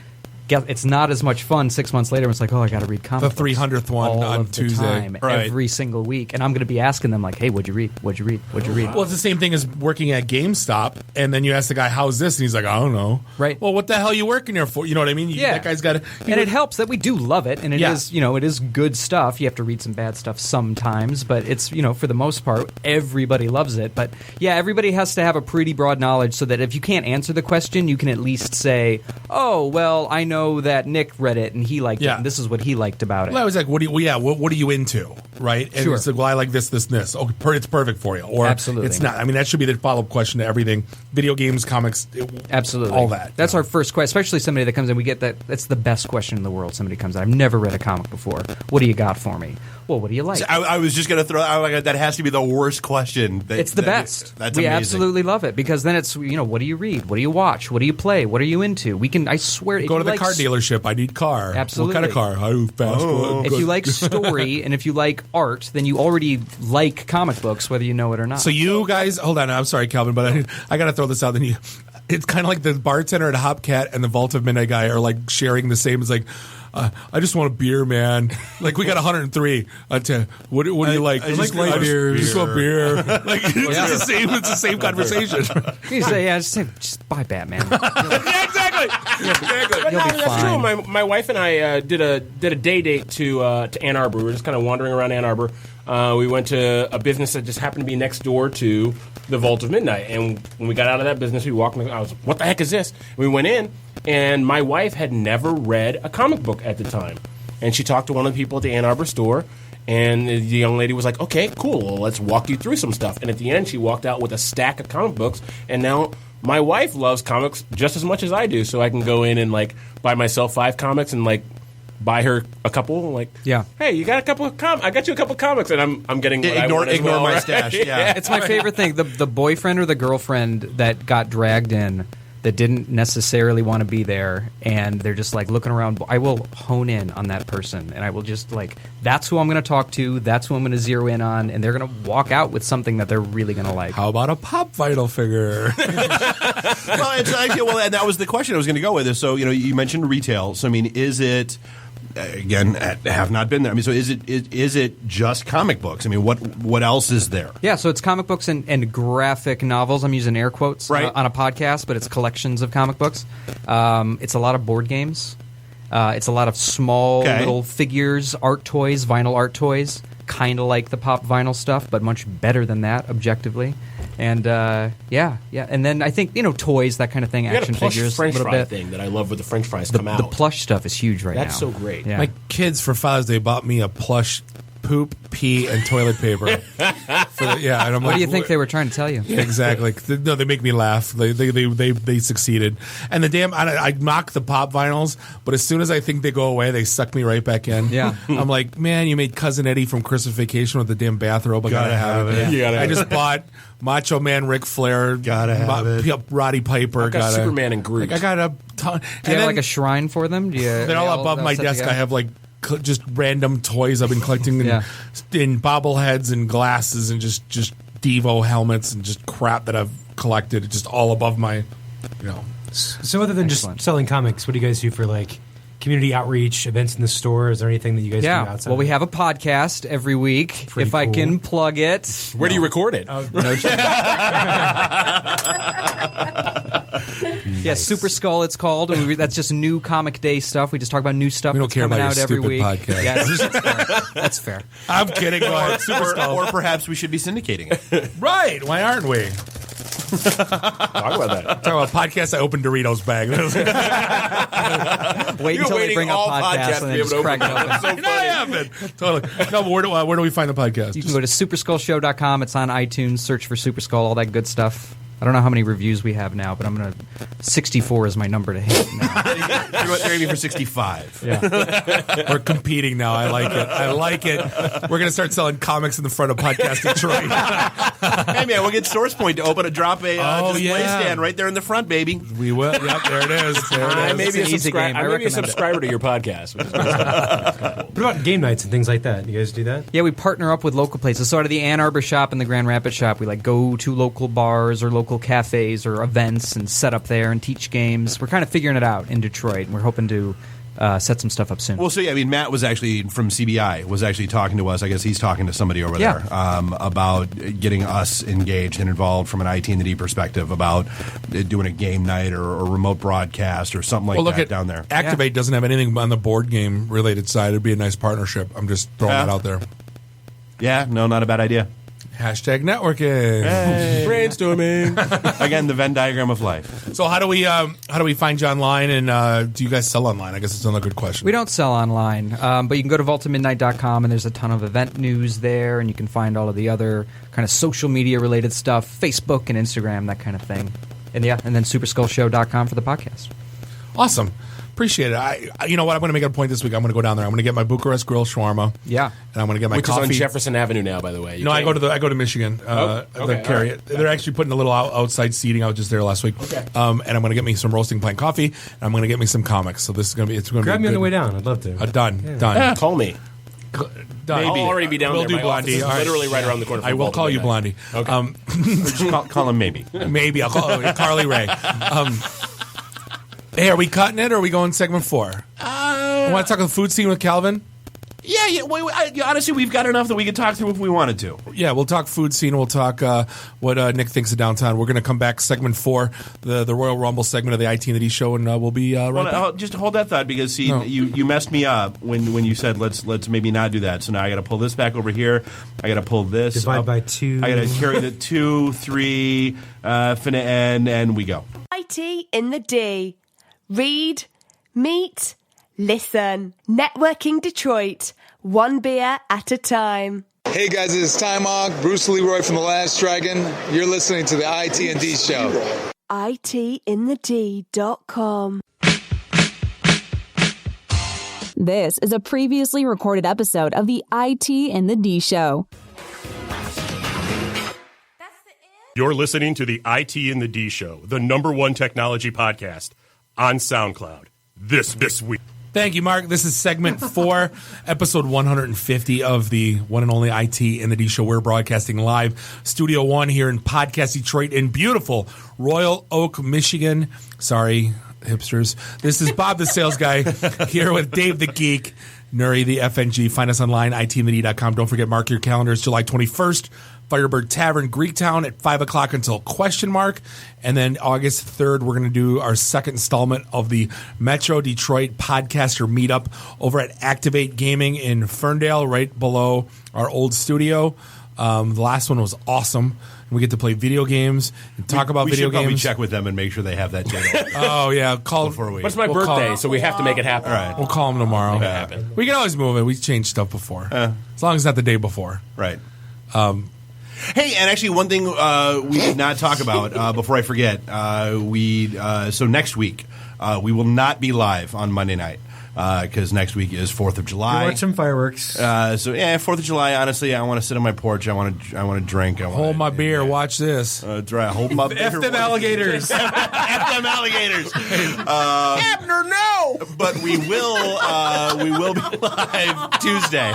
not as much fun 6 months later. It's I got to read comics. The 300th one all on of the Tuesday, time, every single week, and I'm going to be asking them hey, what'd you read? What'd you read? What'd you read? Well, it's the same thing as working at GameStop, and then you ask the guy, "How's this?" and he's like, "I don't know." Right. Well, what the hell are you working here for? You know what I mean? Yeah. That guy's got to. And it helps that we do love it, and it is it is good stuff. You have to read some bad stuff sometimes, but it's for the most part, everybody loves it. But yeah, everybody has to have a pretty broad knowledge so that if you can't answer the question, you can at least say, "Oh, well, I know know that Nick read it and he liked it, and this is what he liked about it. Well, I was like, what are you into, right? And Sure. it's like, well, I like this, this, and this. Oh, it's perfect for you. Or Absolutely. it's not. I mean, that should be the follow-up question to everything. Video games, comics, Absolutely. all that. That's our first question, especially somebody that comes in. We get that. That's the best question in the world. Somebody comes in. I've never read a comic before. What do you got for me? Well, what do you like? So I was just going to throw that has to be the worst question. It's the best. That's we amazing. absolutely love it because then it's, what do you read? What do you watch? What do you play? What are you into? We can, I swear, if Go you to the like car dealership. I need car. Absolutely. What kind of car? I do fast food. If you like story and if you like art, then you already like comic books, whether you know it or not. So you guys, hold on. I'm sorry, Calvin, but I got to throw this out. Then it's kind of like the bartender at Hopcat and the Vault of Midnight guy are like sharing the same. It's like, I just want a beer, man. Like we got 103. What do you like? I just like beers. Just want beer. Like it's the same conversation. You say, just buy Batman. Yeah, exactly. But You'll be that's fine. true. My wife and I did a day date to Ann Arbor. We were just kind of wandering around Ann Arbor. We went to a business that just happened to be next door to the Vault of Midnight. And when we got out of that business, we walked in. I was, what the heck is this? And we went in, and my wife had never read a comic book at the time. And she talked to one of the people at the Ann Arbor store, and the young lady was like, okay, cool, well, let's walk you through some stuff. And at the end, she walked out with a stack of comic books, and now my wife loves comics just as much as I do, so I can go in and, like, buy myself 5 comics and, like, buy her a couple, like, hey, you got a couple of I got you a couple of comics, and I'm getting what I want as ignore well, my right? stash. Yeah. It's my favorite thing. The boyfriend or the girlfriend that got dragged in that didn't necessarily want to be there, and they're just like looking around. I will hone in on that person, and I will just like, that's who I'm going to talk to, that's who I'm going to zero in on, and they're going to walk out with something that they're really going to like. How about a Pop Vinyl figure? Well, and that was the question I was going to go with. Is so you mentioned retail. So I mean, is it? Again, have not been there. I mean, so is it just comic books? I mean, what else is there? Yeah, so it's comic books and graphic novels. I'm using air quotes on a podcast, but it's collections of comic books. It's a lot of board games. It's a lot of small little figures, art toys, vinyl art toys, kind of like the pop vinyl stuff, but much better than that, objectively. And yeah, and then I think toys, that kind of thing, You action got a plush figures, French a little fry bit. thing that I love when the French fries come out. The plush stuff is huge right now. That's so great. Yeah. My kids for Father's Day bought me a plush poop, pee, and toilet paper. And I'm What like, do you think they were trying to tell you? Exactly. No, they make me laugh. They succeeded. And the damn, I mock the pop vinyls, but as soon as I think they go away, they suck me right back in. Yeah. I'm like, man, you made Cousin Eddie from Christmas Vacation with the damn bathrobe. I gotta have it. You gotta I have just it. bought Macho Man Ric Flair. Gotta have it. Roddy Piper. I've got Superman and Groot. I got a ton. Do you have like a shrine for them? Do you? They're all above my desk. I have like just random toys I've been collecting in bobbleheads and glasses and just Devo helmets and just crap that I've collected. It's just all above my, So other than just selling comics, what do you guys do for like community outreach, events in the store? Is there anything that you guys do outside? Well, we have a podcast every week. Pretty if I cool. can plug it. Where do you record it? Yeah, Super Skull it's called. And that's just new comic day stuff. We just talk about new stuff We don't that's care coming about your out every stupid week. podcast. Yeah, that's fair. I'm kidding. Go ahead. Super Skull. Or perhaps we should be syndicating it. Right. Why aren't we? Talk about that. Talk about podcast. I opened Doritos bag. Wait You're until they waiting bring up all podcasts podcasts and to then be able just to crack it open open. them. No, I haven't. Totally. No, but where do we find the podcast? You can go to superskullshow.com. It's on iTunes. Search for Super Skull, all that good stuff. I don't know how many reviews we have now, but I'm going to... 64 is my number to hit now. You're aiming for 65. Yeah. We're competing now. I like it. We're going to start selling comics in the front of Podcast Detroit. Hey, man, we'll get SourcePoint to drop a display stand right there in the front, baby. We will. Yep, there it is. There it I is. may be It's an easy game. I I may be a recommend it. subscriber to your podcast. Which is good. What about game nights and things like that? You guys do that? Yeah, we partner up with local places. So out of the Ann Arbor shop and the Grand Rapids shop, we like go to local bars or local cafes or events and set up there and teach games. We're kind of figuring it out in Detroit, and we're hoping to set some stuff up soon. Well, so yeah, I mean, Matt was actually from CBI was actually talking to us. I guess he's talking to somebody over Yeah. there about getting us engaged and involved from an ITintheD perspective about doing a game night or a remote broadcast or something like that down there. Activate doesn't have anything on the board game related side. It'd be a nice partnership. I'm just throwing that out there. Yeah, no, not a bad idea. Hashtag networking. Hey. Brainstorming. Again, the Venn diagram of life. So how do we find you online, and do you guys sell online? I guess it's another good question. We don't sell online, but you can go to vaultofmidnight.com, and there's a ton of event news there, and you can find all of the other kind of social media related stuff, Facebook and Instagram, that kind of thing. And then superskullshow.com for the podcast. Awesome. Appreciate it. You know what? I'm going to make it a point this week. I'm going to go down there. I'm going to get my Bucharest Grill shawarma. Yeah. And I'm going to get my Which coffee. is on Jefferson Avenue now, by the way. I go to Michigan. Okay, Carry all right. it. They're actually putting a little outside seating. I was just there last week. Okay. And I'm going to get me some roasting plant coffee. And I'm going to get me some comics. So this is going to be. It's going to Grab be me on good. the way down. I'd love to. Done. Call me. Done. I'll already be down We'll there. do My office Blondie. is All right. literally right around the corner. I will call you Blondie. Okay. Just call him maybe. Maybe I'll call Carly Ray. Hey, are we cutting it or are we going segment 4? Want to talk the food scene with Calvin? Yeah. Honestly, we've got enough that we could talk through if we wanted to. Yeah, we'll talk food scene. We'll talk what Nick thinks of downtown. We're going to come back segment 4, the Royal Rumble segment of the ITintheD show, and we'll be right back. Just hold that thought because you messed me up when you said let's maybe not do that. So now I got to pull this back over here. I got to pull this Divide up. by 2. I got to carry the 2, 3, finna end, and we go. IT in the D. Read, meet, listen. Networking Detroit. One beer at a time. Hey guys, this is Ty Mogg, Bruce Leroy from The Last Dragon. You're listening to the ITintheD show. ITintheD.com. This is a previously recorded episode of the ITintheD show. You're listening to the ITintheD show, the #1 technology podcast on SoundCloud. This week. Thank you, Mark. This is segment 4, episode 150 of the one and only ITintheD show. We're broadcasting live, Studio 1 here in Podcast Detroit in beautiful Royal Oak, Michigan. Sorry, hipsters. This is Bob the Sales Guy here with Dave the Geek, Nuri the FNG. Find us online, ITintheD.com. Don't forget, mark your calendars, July 21st. Firebird Tavern, Greektown at 5 o'clock until ? And then August 3rd, we're going to do our second installment of the Metro Detroit Podcaster Meetup over at Activate Gaming in Ferndale, right below our old studio. The last one was awesome. We get to play video games and talk about video We should probably games. check with them and make sure they have that date. Oh, yeah. Call before we. But it's my birthday, so we have to make it happen. All right. We'll call them tomorrow. Make it happen. We can always move it. We changed stuff before. As long as it's not the day before. Right. Hey, and actually, one thing we did not talk about before I forget. So next week we will not be live on Monday night because next week is 4th of July. Watch some fireworks. So 4th of July. Honestly, I want to sit on my porch. I want to drink. Hold my beer. Watch this. Hold my beer. F them alligators. F them alligators. Abner, no. But we will be live Tuesday.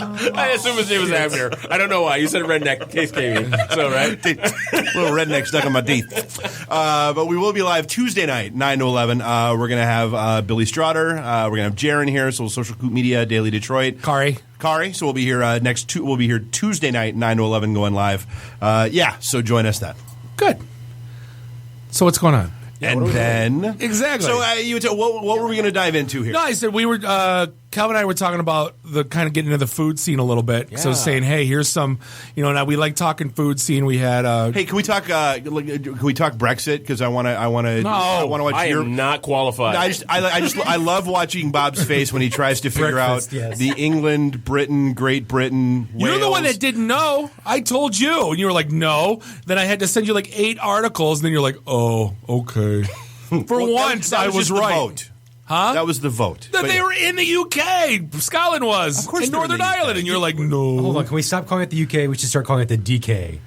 I assume his name was Abner. I don't know why. You said redneck. Case came so right. Little redneck stuck in my teeth. But we will be live Tuesday night, 9 to 11. We're gonna have Billy Strotter. We're gonna have Jaron here. So Social Coop Media, Daily Detroit. Kari. So we'll be here we'll be here Tuesday night, 9 to 11, going live. So join us then. Good. So what's going on? And then exactly. So what were we going to dive into here? No, I said we were. Calvin and I were talking about the kind of getting into the food scene a little bit. Yeah. So saying, hey, here's some. Now we like talking food scene. We had. Hey, can we talk? Can we talk Brexit? Because I want to. No, I am not qualified. I love watching Bob's face when he tries to figure out the England, Britain, Great Britain. Wales. You're the one that didn't know. I told you, and you were like, no. Then I had to send you like 8 articles, and then you're like, oh, okay. For once, I was right. Vote. Huh? That was the vote. That they were in the UK. Scotland was. Of course in they're Northern in the UK. Ireland. And you're like, no. Hold on. Can we stop calling it the UK? We should start calling it the DK.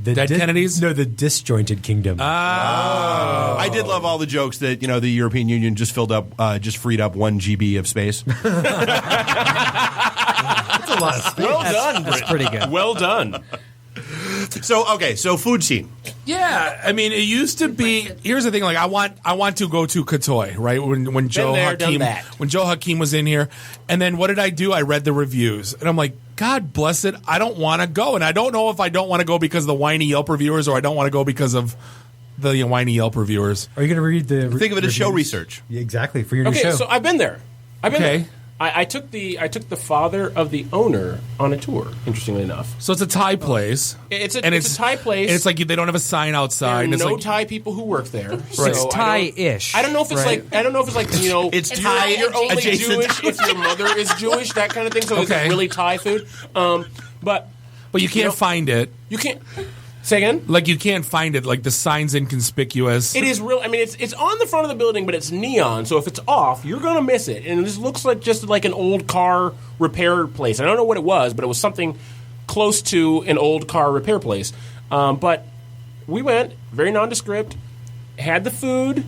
The Dead Kennedys? No, the disjointed kingdom. I did love all the jokes that the European Union just freed up 1 GB of space. That's a lot of space. Well done. That's pretty good. Well done. So food scene. Yeah, I mean, it used to be. Here's the thing: like, I want to go to Katoy, right? When Joe Hakeem was in here, and then what did I do? I read the reviews, and I'm like, God bless it. I don't want to go, and I don't know if I don't want to go because of the whiny Yelp reviewers, or I don't want to go because of the whiny Yelp reviewers. Are you going to read the? Think of it as show reviews? research. Yeah, exactly, for your new Okay, show. so I've been there. Okay. I took the father of the owner on a tour. Interestingly enough, So it's a Thai place. it's a Thai place. And it's like they don't have a sign outside. There are and it's no like, Thai people who work there. Right. So It's Thai-ish, I don't know if it's right? like It's you're, Thai you're only adjacent. Jewish if your mother is Jewish, that kind of thing. So it's Okay. like really Thai food. But you can't find it. You can't. Say again? Like you can't find it. Like the sign's inconspicuous. It is real. I mean, it's on the front of the building, but it's neon. So if it's off, you're gonna miss it. And this looks like just like an old car repair place. I don't know what it was, but it was something close to an old car repair place. But we went very nondescript. Had the food.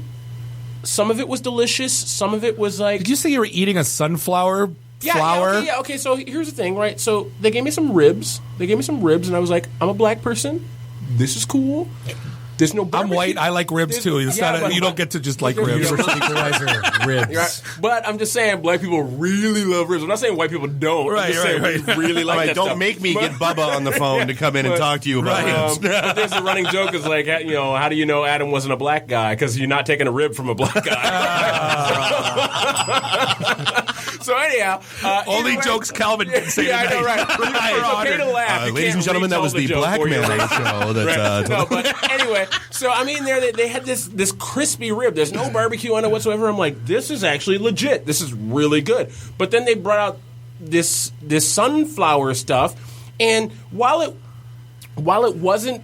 Some of it was delicious. Some of it was like. Did you say you were eating a sunflower flour? Yeah, okay. So here's the thing, right? So they gave me some ribs. And I was like, I'm a black person. This is cool. There's no barbecue. I'm white. I like ribs too. It's not you don't get to just like ribs. Ribs. Right. But I'm just saying, black people really love ribs. I'm not saying white people don't. I'm just saying we really like that Don't stuff. make me get Bubba on the phone to come in and talk to you about ribs. But there's a running joke is like, how do you know Adam wasn't a black guy? Because you're not taking a rib from a black guy. So anyhow, only jokes Calvin can say. Yeah, I know, right? It's okay to laugh. You ladies can't and gentlemen, that retell was the joke Black for you. Man show. That's, No, but anyway, so I mean, they had this crispy rib. There's no barbecue on it whatsoever. I'm like, this is actually legit. This is really good. But then they brought out this sunflower stuff, and while it wasn't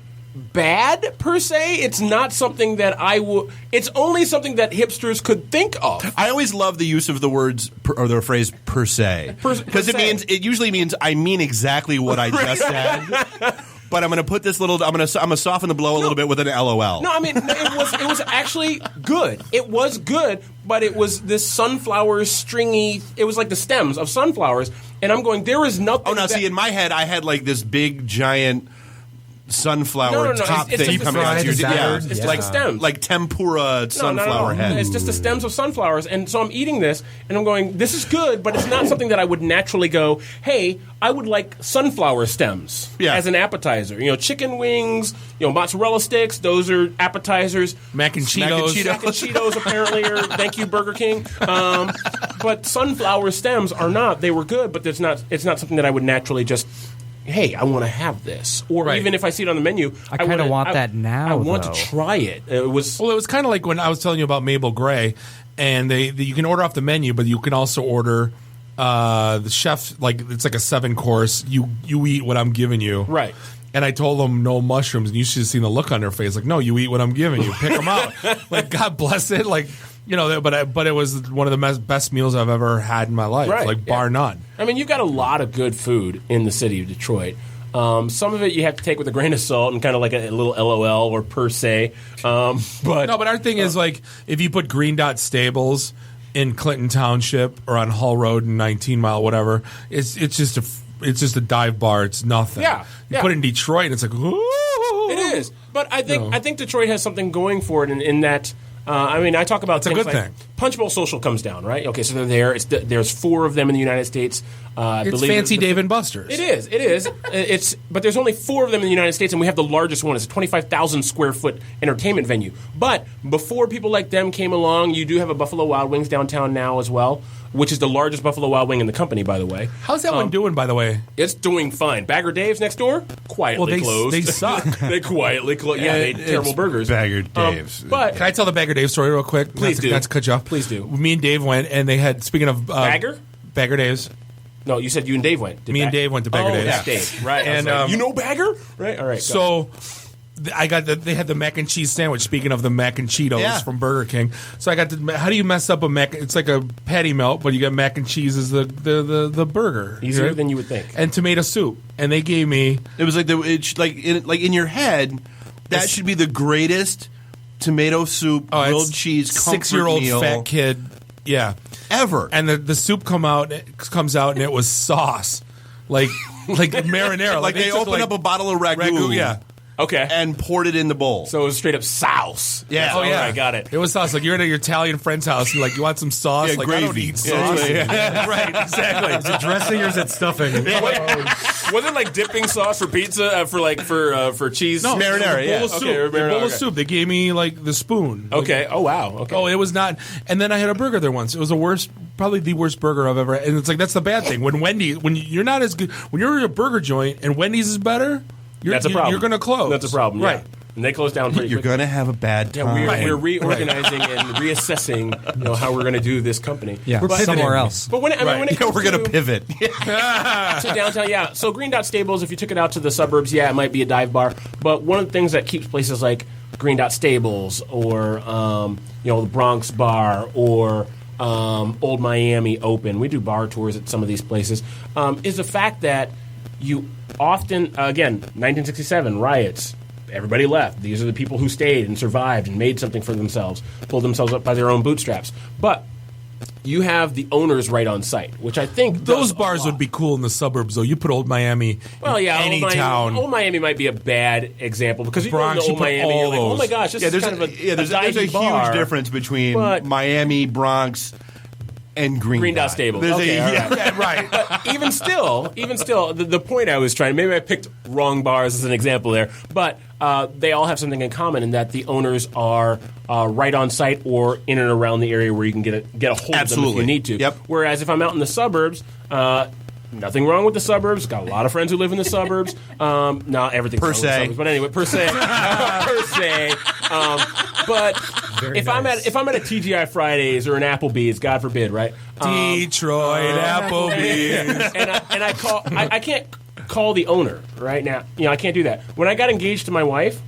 bad per se, it's not something that I would. It's only something that hipsters could think of. I always love the use of the words or the phrase per se, because it usually means I mean exactly what I just said. But I'm going to put this little. I'm going to soften the blow a little bit with an LOL. No, I mean it was actually good. It was good, but it was this sunflower stringy. It was like the stems of sunflowers, and I'm going. There is nothing. Oh, now see, in my head, I had like this big giant sunflower top it's thing just coming out. It's just like stems, like tempura sunflower head. It's just the stems of sunflowers, and so I'm eating this, and I'm going, this is good, but it's not something that I would naturally go, hey, I would like sunflower stems as an appetizer. Chicken wings, mozzarella sticks, those are appetizers. Mac and Cheetos apparently, or thank you, Burger King. But sunflower stems are not. They were good, but it's not something that I would naturally just, hey, I want to have this. Or even if I see it on the menu, I kind of want that now. I want though. to try it. It was kind of like when I was telling you about Mabel Gray, and you can order off the menu, but you can also order the chef, like it's like a 7-course. You eat what I'm giving you, right? And I told them no mushrooms, and you should have seen the look on their face. Like, no, you eat what I'm giving you. Pick them out. Like, God bless it. Like, but it was one of the best meals I've ever had in my life. Right, like, bar none. I mean, you've got a lot of good food in the city of Detroit. Some of it you have to take with a grain of salt and kind of like a little LOL or per se. But our thing is like if you put Green Dot Stables in Clinton Township or on Hull Road in 19 Mile, whatever, it's just a dive bar. It's nothing. Yeah, you put it in Detroit, and it's like, ooh. It is. But I think Detroit has something going for it in that. I talk about it's things a good like thing. Punch Bowl Social comes down, right? Okay, so they're there. There's 4 of them in the United States. It's fancy Dave and Buster's. It is. But there's only 4 of them in the United States, and we have the largest one. It's a 25,000 square foot entertainment venue. But before people like them came along, you do have a Buffalo Wild Wings downtown now as well, which is the largest Buffalo Wild Wing in the company, by the way. How's that one doing, by the way? It's doing fine. Bagger Dave's next door, quietly closed. They suck. They quietly closed. Yeah, they terrible burgers. Bagger Dave's. But can I tell the Bagger Dave story real quick? Please do. Not to cut you off. Please do. Me and Dave went, and they had, speaking of Bagger Dave's. No, you said you and Dave went. Me and Dave went to Bagger Dave's. Yeah, Dave. Right. And you know Bagger? Right. All right. So they had the mac and cheese sandwich. Speaking of the mac and Cheetos from Burger King, so I got how do you mess up a mac? It's like a patty melt, but you got mac and cheese as the burger. Easier than you would think. And tomato soup, and they gave me. It was like in your head, that should be the greatest tomato soup grilled cheese comfort 6-year-old meal fat kid. Yeah, ever. And the soup comes out, and it was sauce, like marinara. Like they opened up a bottle of ragu. Yeah. Okay. And poured it in the bowl. So it was straight up sauce. Yeah. Oh yeah, I got it. It was sauce. Like you're at your Italian friend's house, and like you want some sauce. Yeah, like gravy. I don't eat Yeah, sauce. yeah. Right, exactly. Is it dressing or is it stuffing? Was it like dipping sauce for pizza for cheese? No, marinara. Bowl of soup. Okay, marinara, Bowl of okay. soup. They gave me like the spoon. Okay. Oh wow. Okay. Oh, it was not. And then I had a burger there once. It was the worst, probably the worst burger I've ever. And it's like that's the bad thing. When you're not as good, when you're at a burger joint and Wendy's is better, That's a problem. You're going to close. That's a problem. right? Yeah. And they close down pretty You're quick. going to have a bad time. Yeah, we're reorganizing and reassessing, how we're going to do this company. Yeah, But- somewhere else. But when it Yeah, comes we're going to pivot. to downtown, yeah. So Green Dot Stables, if you took it out to the suburbs, yeah, it might be a dive bar. But one of the things that keeps places like Green Dot Stables or the Bronx Bar or Old Miami open, we do bar tours at some of these places, is the fact that you often, again, 1967 riots. Everybody left. These are the people who stayed and survived and made something for themselves, pulled themselves up by their own bootstraps. But you have the owners right on site, which I think Those bars would be cool in the suburbs, though. You put Old Miami in any town. Old Miami might be a bad example because you Bronx, go to you Old put Miami, all you're like, oh those. my gosh, this is kind of a there's a huge huge difference between Miami, Bronx, and Green Dot Stables. There's Okay, all right. right. But even still, the point I was trying, maybe I picked wrong bars as an example there, but they all have something in common in that the owners are right on site or in and around the area where you can get a hold of them if you need to. Yep. Whereas if I'm out in the suburbs, nothing wrong with the suburbs. Got a lot of friends who live in the suburbs. Not everything Per wrong with the se. suburbs, but anyway, per se, per se. But if I'm at a TGI Fridays or an Applebee's, God forbid, right? Detroit Applebee's. and I call. I can't call the owner right now. I can't do that. When I got engaged to my wife,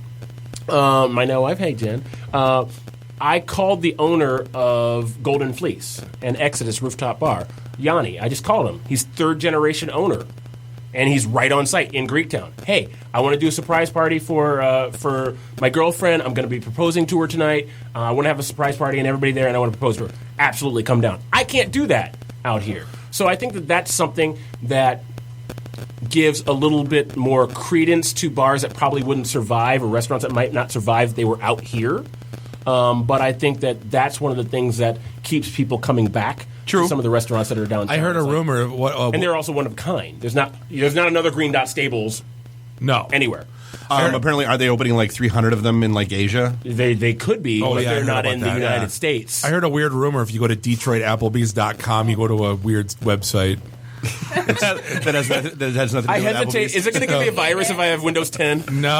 my now wife, hey Jen, I called the owner of Golden Fleece and Exodus Rooftop Bar, Yanni. I just called him. He's third generation owner. And he's right on site in Greektown. Hey, I want to do a surprise party for my girlfriend. I'm going to be proposing to her tonight. I want to have a surprise party and everybody there, and I want to propose to her. Absolutely, come down. I can't do that out here. So I think that that's something that gives a little bit more credence to bars that probably wouldn't survive or restaurants that might not survive if they were out here. But I think that that's one of the things that keeps people coming back. True. To some of the restaurants that are downtown. I heard a rumor of what, and they're also one of a kind. There's not another Green Dot Stables. No, anywhere. Apparently, are they opening like 300 of them in like Asia? They could be, but they're not in the United States. I heard a weird rumor. If you go to DetroitApplebee's.com, you go to a weird website. that has nothing to do I with hesitate. Applebee's. Is it going to give me a virus if I have Windows 10? No.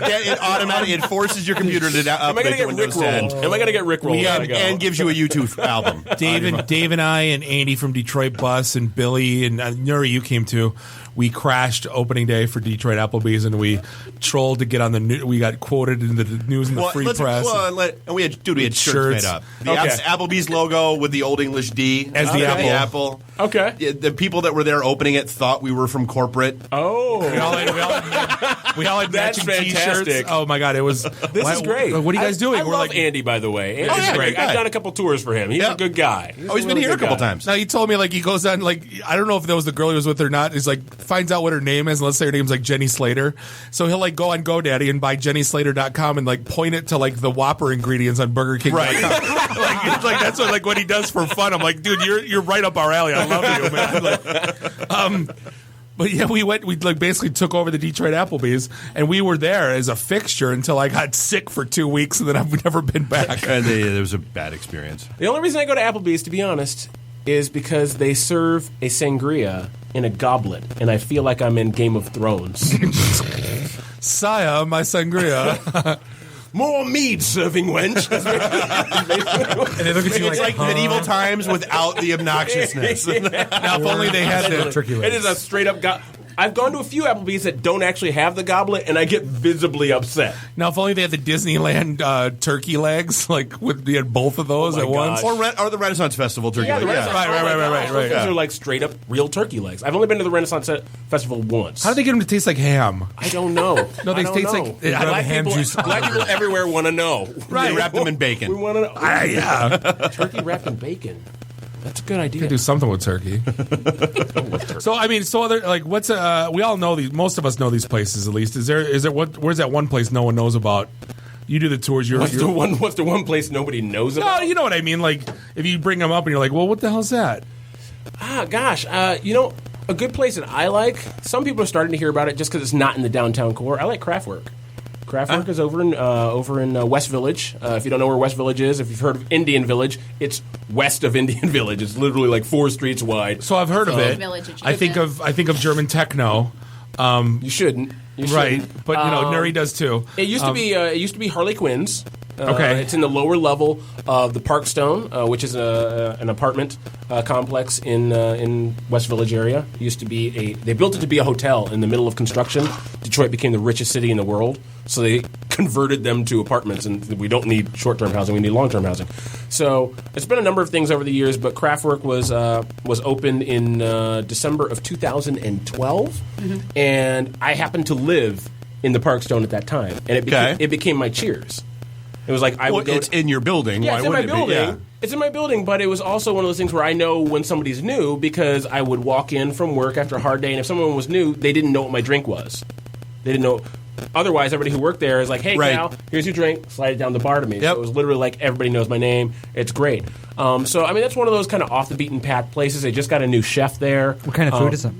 It automatically forces your computer to Am I going to update to get Windows 10. Rickrolled? Am I going to get Rickrolled? And gives you a YouTube album. Dave and I and Andy from Detroit Bus and Billy and Nuri, you came too. We crashed opening day for Detroit Applebee's and we trolled to get on the news. We got quoted in the news in the free press. And we had shirts made up. The Okay. Applebee's logo with the Old English D As the apple. Okay. Yeah, the people that were there opening it thought we were from corporate. Oh. We all had That's matching fantastic. T-shirts. Oh my god, it was. This is great. What are you guys doing? I We're love like, Andy, by the way. Andy's yeah, great. great guy. I've done a couple tours for him. He's a good guy. He's been here a couple times. Now he told me like he goes on like I don't know if that was the girl he was with or not. He's like finds out what her name is and let's say her name's like Jenny Slater. So he'll like go on GoDaddy and buy JennySlater.com and like point it to like the Whopper ingredients on Burger King. Right. Like that's what he does for fun. I'm like, dude, you're right up our alley. I love you, man. Like, but yeah, we like basically took over the Detroit Applebee's and we were there as a fixture until I got sick for 2 weeks and then I've never been back. And there was a bad experience. The only reason I go to Applebee's, to be honest, is because they serve a sangria in a goblet, and I feel like I'm in Game of Thrones. Saya, my sangria. More meat, serving wench. And they look at you It's like medieval times without the obnoxiousness. Now, if only they had the turkey It legs. is a straight up I've gone to a few Applebee's that don't actually have the goblet, and I get visibly upset. Now, if only they had the Disneyland turkey legs, like they had both of those Oh my at once. gosh. Or the Renaissance Festival turkey. Yeah, the leg. Renaissance. Right. Those Yeah. are like straight up real turkey legs. I've only been to the Renaissance Festival once. How do they get them to taste like ham? I don't know. No, they I don't taste know. like- black ham people, juice. black people everywhere want to know. They wrap them in bacon. We want to know. Yeah. Turkey wrapped in bacon. That's a good idea. Could do something with turkey. So I mean, other like what's we all know these. Most of us know these places at least. Is there where's that one place no one knows about? You do the tours. What's the one place nobody knows about? No, you know what I mean. Like if you bring them up and you're like, well, what the hell's that? Gosh, a good place that I like. Some people are starting to hear about it just because it's not in the downtown core. I like Kraftwerk. Kraftwerk is over in West Village. If you don't know where West Village is, if you've heard of Indian Village, it's west of Indian Village. It's literally like 4 streets wide. So I've heard of it. I think of German techno. You shouldn't. Right, but Nuri does too. It used to be Harley Quinn's. Okay. It's in the lower level of the Parkstone, which is an apartment complex in West Village area. It used to be they built it to be a hotel in the middle of construction. Detroit became the richest city in the world, so they converted them to apartments, and we don't need short-term housing, we need long-term housing. So it's been a number of things over the years, but Kraftwerk was opened in December of 2012, and I happened to live in the Parkstone at that time, and it became my Cheers. It was like it's in your building. Yeah, Why it's in my wouldn't it building. be? Yeah. It's in my building, but it was also one of those things where I know when somebody's new because I would walk in from work after a hard day, and if someone was new, they didn't know what my drink was. They didn't know. Otherwise, everybody who worked there is like, "Hey, Cal, here's your drink. Slide it down the bar to me." So it was literally like everybody knows my name. It's great. So I mean, that's one of those kind of off the beaten path places. They just got a new chef there. What kind of food is it?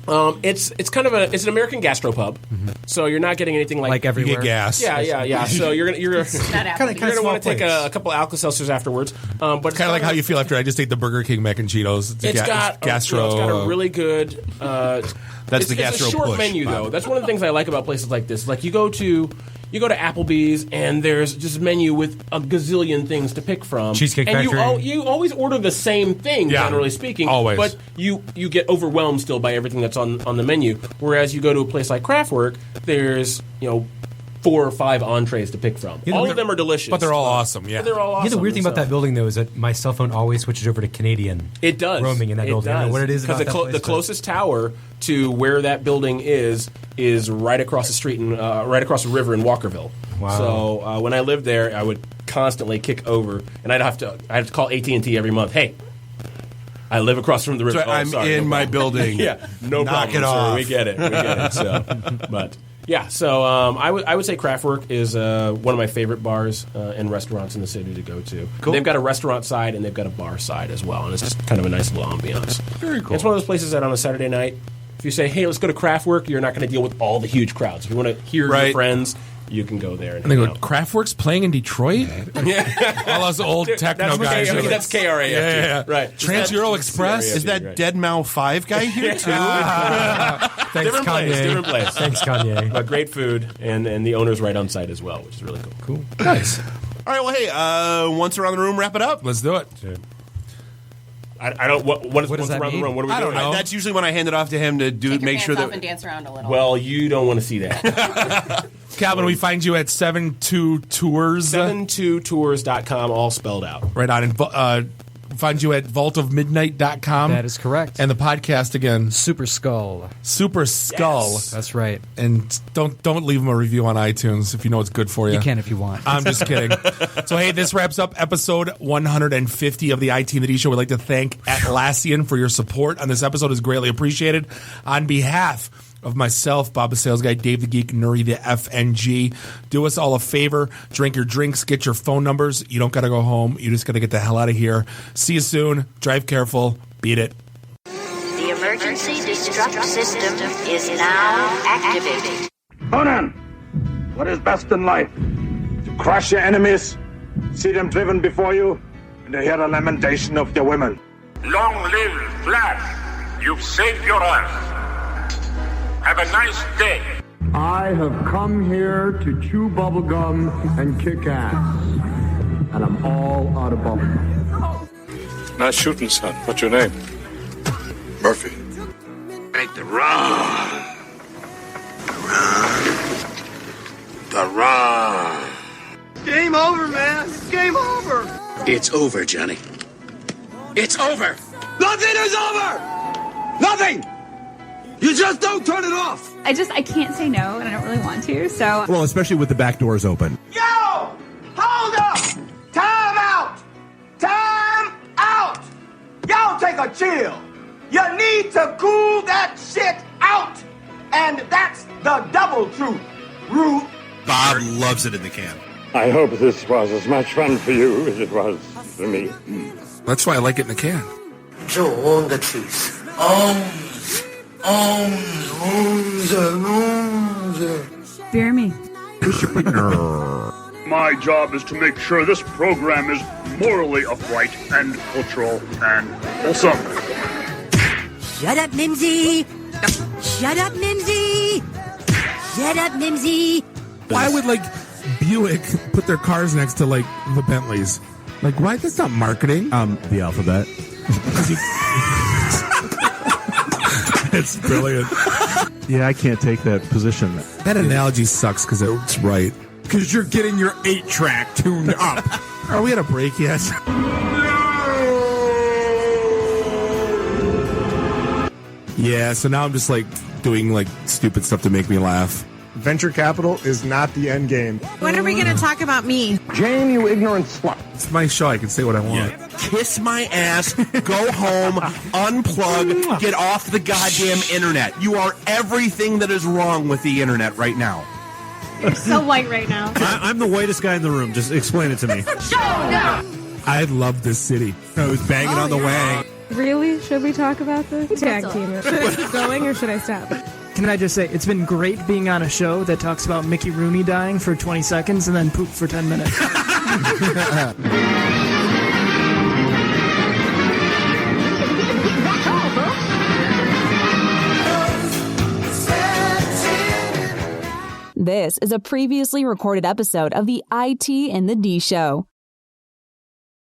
It's kind of it's an American gastropub, so you're not getting anything like everywhere. You get gas. Yeah. So you're gonna Kinda want to take a couple Alka-Seltzers afterwards. But It's kind of like how you feel after I just ate the Burger King mac and Cheetos. It's got a really good. That's the gastro It's a short push. menu though. That's one of the things I like about places like this. Like you go to Applebee's and there's just a menu with a gazillion things to pick from. Cheesecake and Factory. you always order the same thing, Yeah. generally speaking. Always. But you get overwhelmed still by everything that's on the menu. Whereas you go to a place like Kraftwerk, there's 4 or 5 entrees to pick from. All of them are delicious. But they're all awesome, yeah. But they're all awesome. The weird thing about that building, though, is that my cell phone always switches over to Canadian. It does. Roaming in that building. I don't know what it is about that place, the closest tower to where that building is right across the street and right across the river in Walkerville. Wow. So when I lived there, I would constantly kick over, and I'd have to call AT&T every month. Hey, I live across from the river. So I'm sorry, in no my problem. building. Yeah, no Knock problem, it sir. off. We get it. So, but yeah, so I would say Kraftwerk is one of my favorite bars and restaurants in the city to go to. Cool. They've got a restaurant side and they've got a bar side as well, and it's just kind of a nice little ambiance. Very cool. It's one of those places that on a Saturday night, if you say, "Hey, let's go to Kraftwerk," you're not going to deal with all the huge crowds. If you want to hear your friends, you can go there. And they go, Kraftwerk's playing in Detroit? All those old techno guys. That's KRAF. Yeah. Right. Trans-Euro Express? Is that Dead Mouse 5 guy here too? Thanks, Different Kanye. place. Thanks, Kanye. But great food, and the owner's right on site as well, which is really cool. Nice. All right, well, hey, once around the room, wrap it up. Let's do it. I don't. What does what's that around mean? the room? What are we I doing? don't know. That's usually when I hand it off to him to Take make your sure pants off that. and dance around a little. Well, you don't want to see that. Calvin, we find you at 72 Tours. 72tours.com, all spelled out. Right on. And find you at vaultofmidnight.com. That is correct. And the podcast again. Super Skull. Super Skull. Yes. That's right. And don't leave them a review on iTunes if you know it's good for you. You can if you want. I'm just kidding. So, hey, this wraps up episode 150 of the ITintheD Show. We'd like to thank Atlassian for your support on this episode. Is greatly appreciated. On behalf of myself, Bob the Sales Guy, Dave the Geek, Nuri the FNG, do us all a favor. Drink your drinks. Get your phone numbers. You don't got to go home. You just got to get the hell out of here. See you soon. Drive careful. Beat it. The emergency destruct system is now activated. Conan, what is best in life? To crush your enemies, see them driven before you, and to hear the lamentation of their women. Long live Flash! You've saved your Earth. Have a nice day. I have come here to chew bubblegum and kick ass. And I'm all out of bubblegum. Nice shooting, son. What's your name? Murphy. Make the run. The run. Game over, man. Game over. It's over, Johnny. It's over. Nothing is over. Nothing. You just don't turn it off. I can't say no, and I don't really want to, so. Well, especially with the back doors open. Yo! Hold up! Time out! Time out! Yo! take a chill. You need to cool that shit out. And that's the double truth, Ruth. Bob loves it in the can. I hope this was as much fun for you as it was for me. That's why I like it in the can.就on the truth. Fear me. My job is to make sure this program is morally upright and cultural and wholesome. Shut up, Mimsy! Shut up, Mimsy! Shut up, Mimsy! Why would like Buick put their cars next to like the Bentleys? Like, why? That's not marketing. The alphabet. It's brilliant. Yeah, I can't take that position. That analogy sucks because it's right. Because you're getting your 8-track tuned up. Are we at a break yet? Yeah, so now I'm just like doing like stupid stuff to make me laugh. Venture capital is not the end game. When are we going to talk about me? Jane, you ignorant slut. It's my show. I can say what I want. Yeah. Kiss my ass, go home, unplug, get off the goddamn internet. You are everything that is wrong with the internet right now. You're so white right now. I'm the whitest guy in the room. Just explain it to me. I love this city. I was banging on the wang. Really? Should we talk about this? Tag team it. Should I keep going or should I stop? Can I just say, it's been great being on a show that talks about Mickey Rooney dying for 20 seconds and then poop for 10 minutes. This is a previously recorded episode of the ITintheD Show.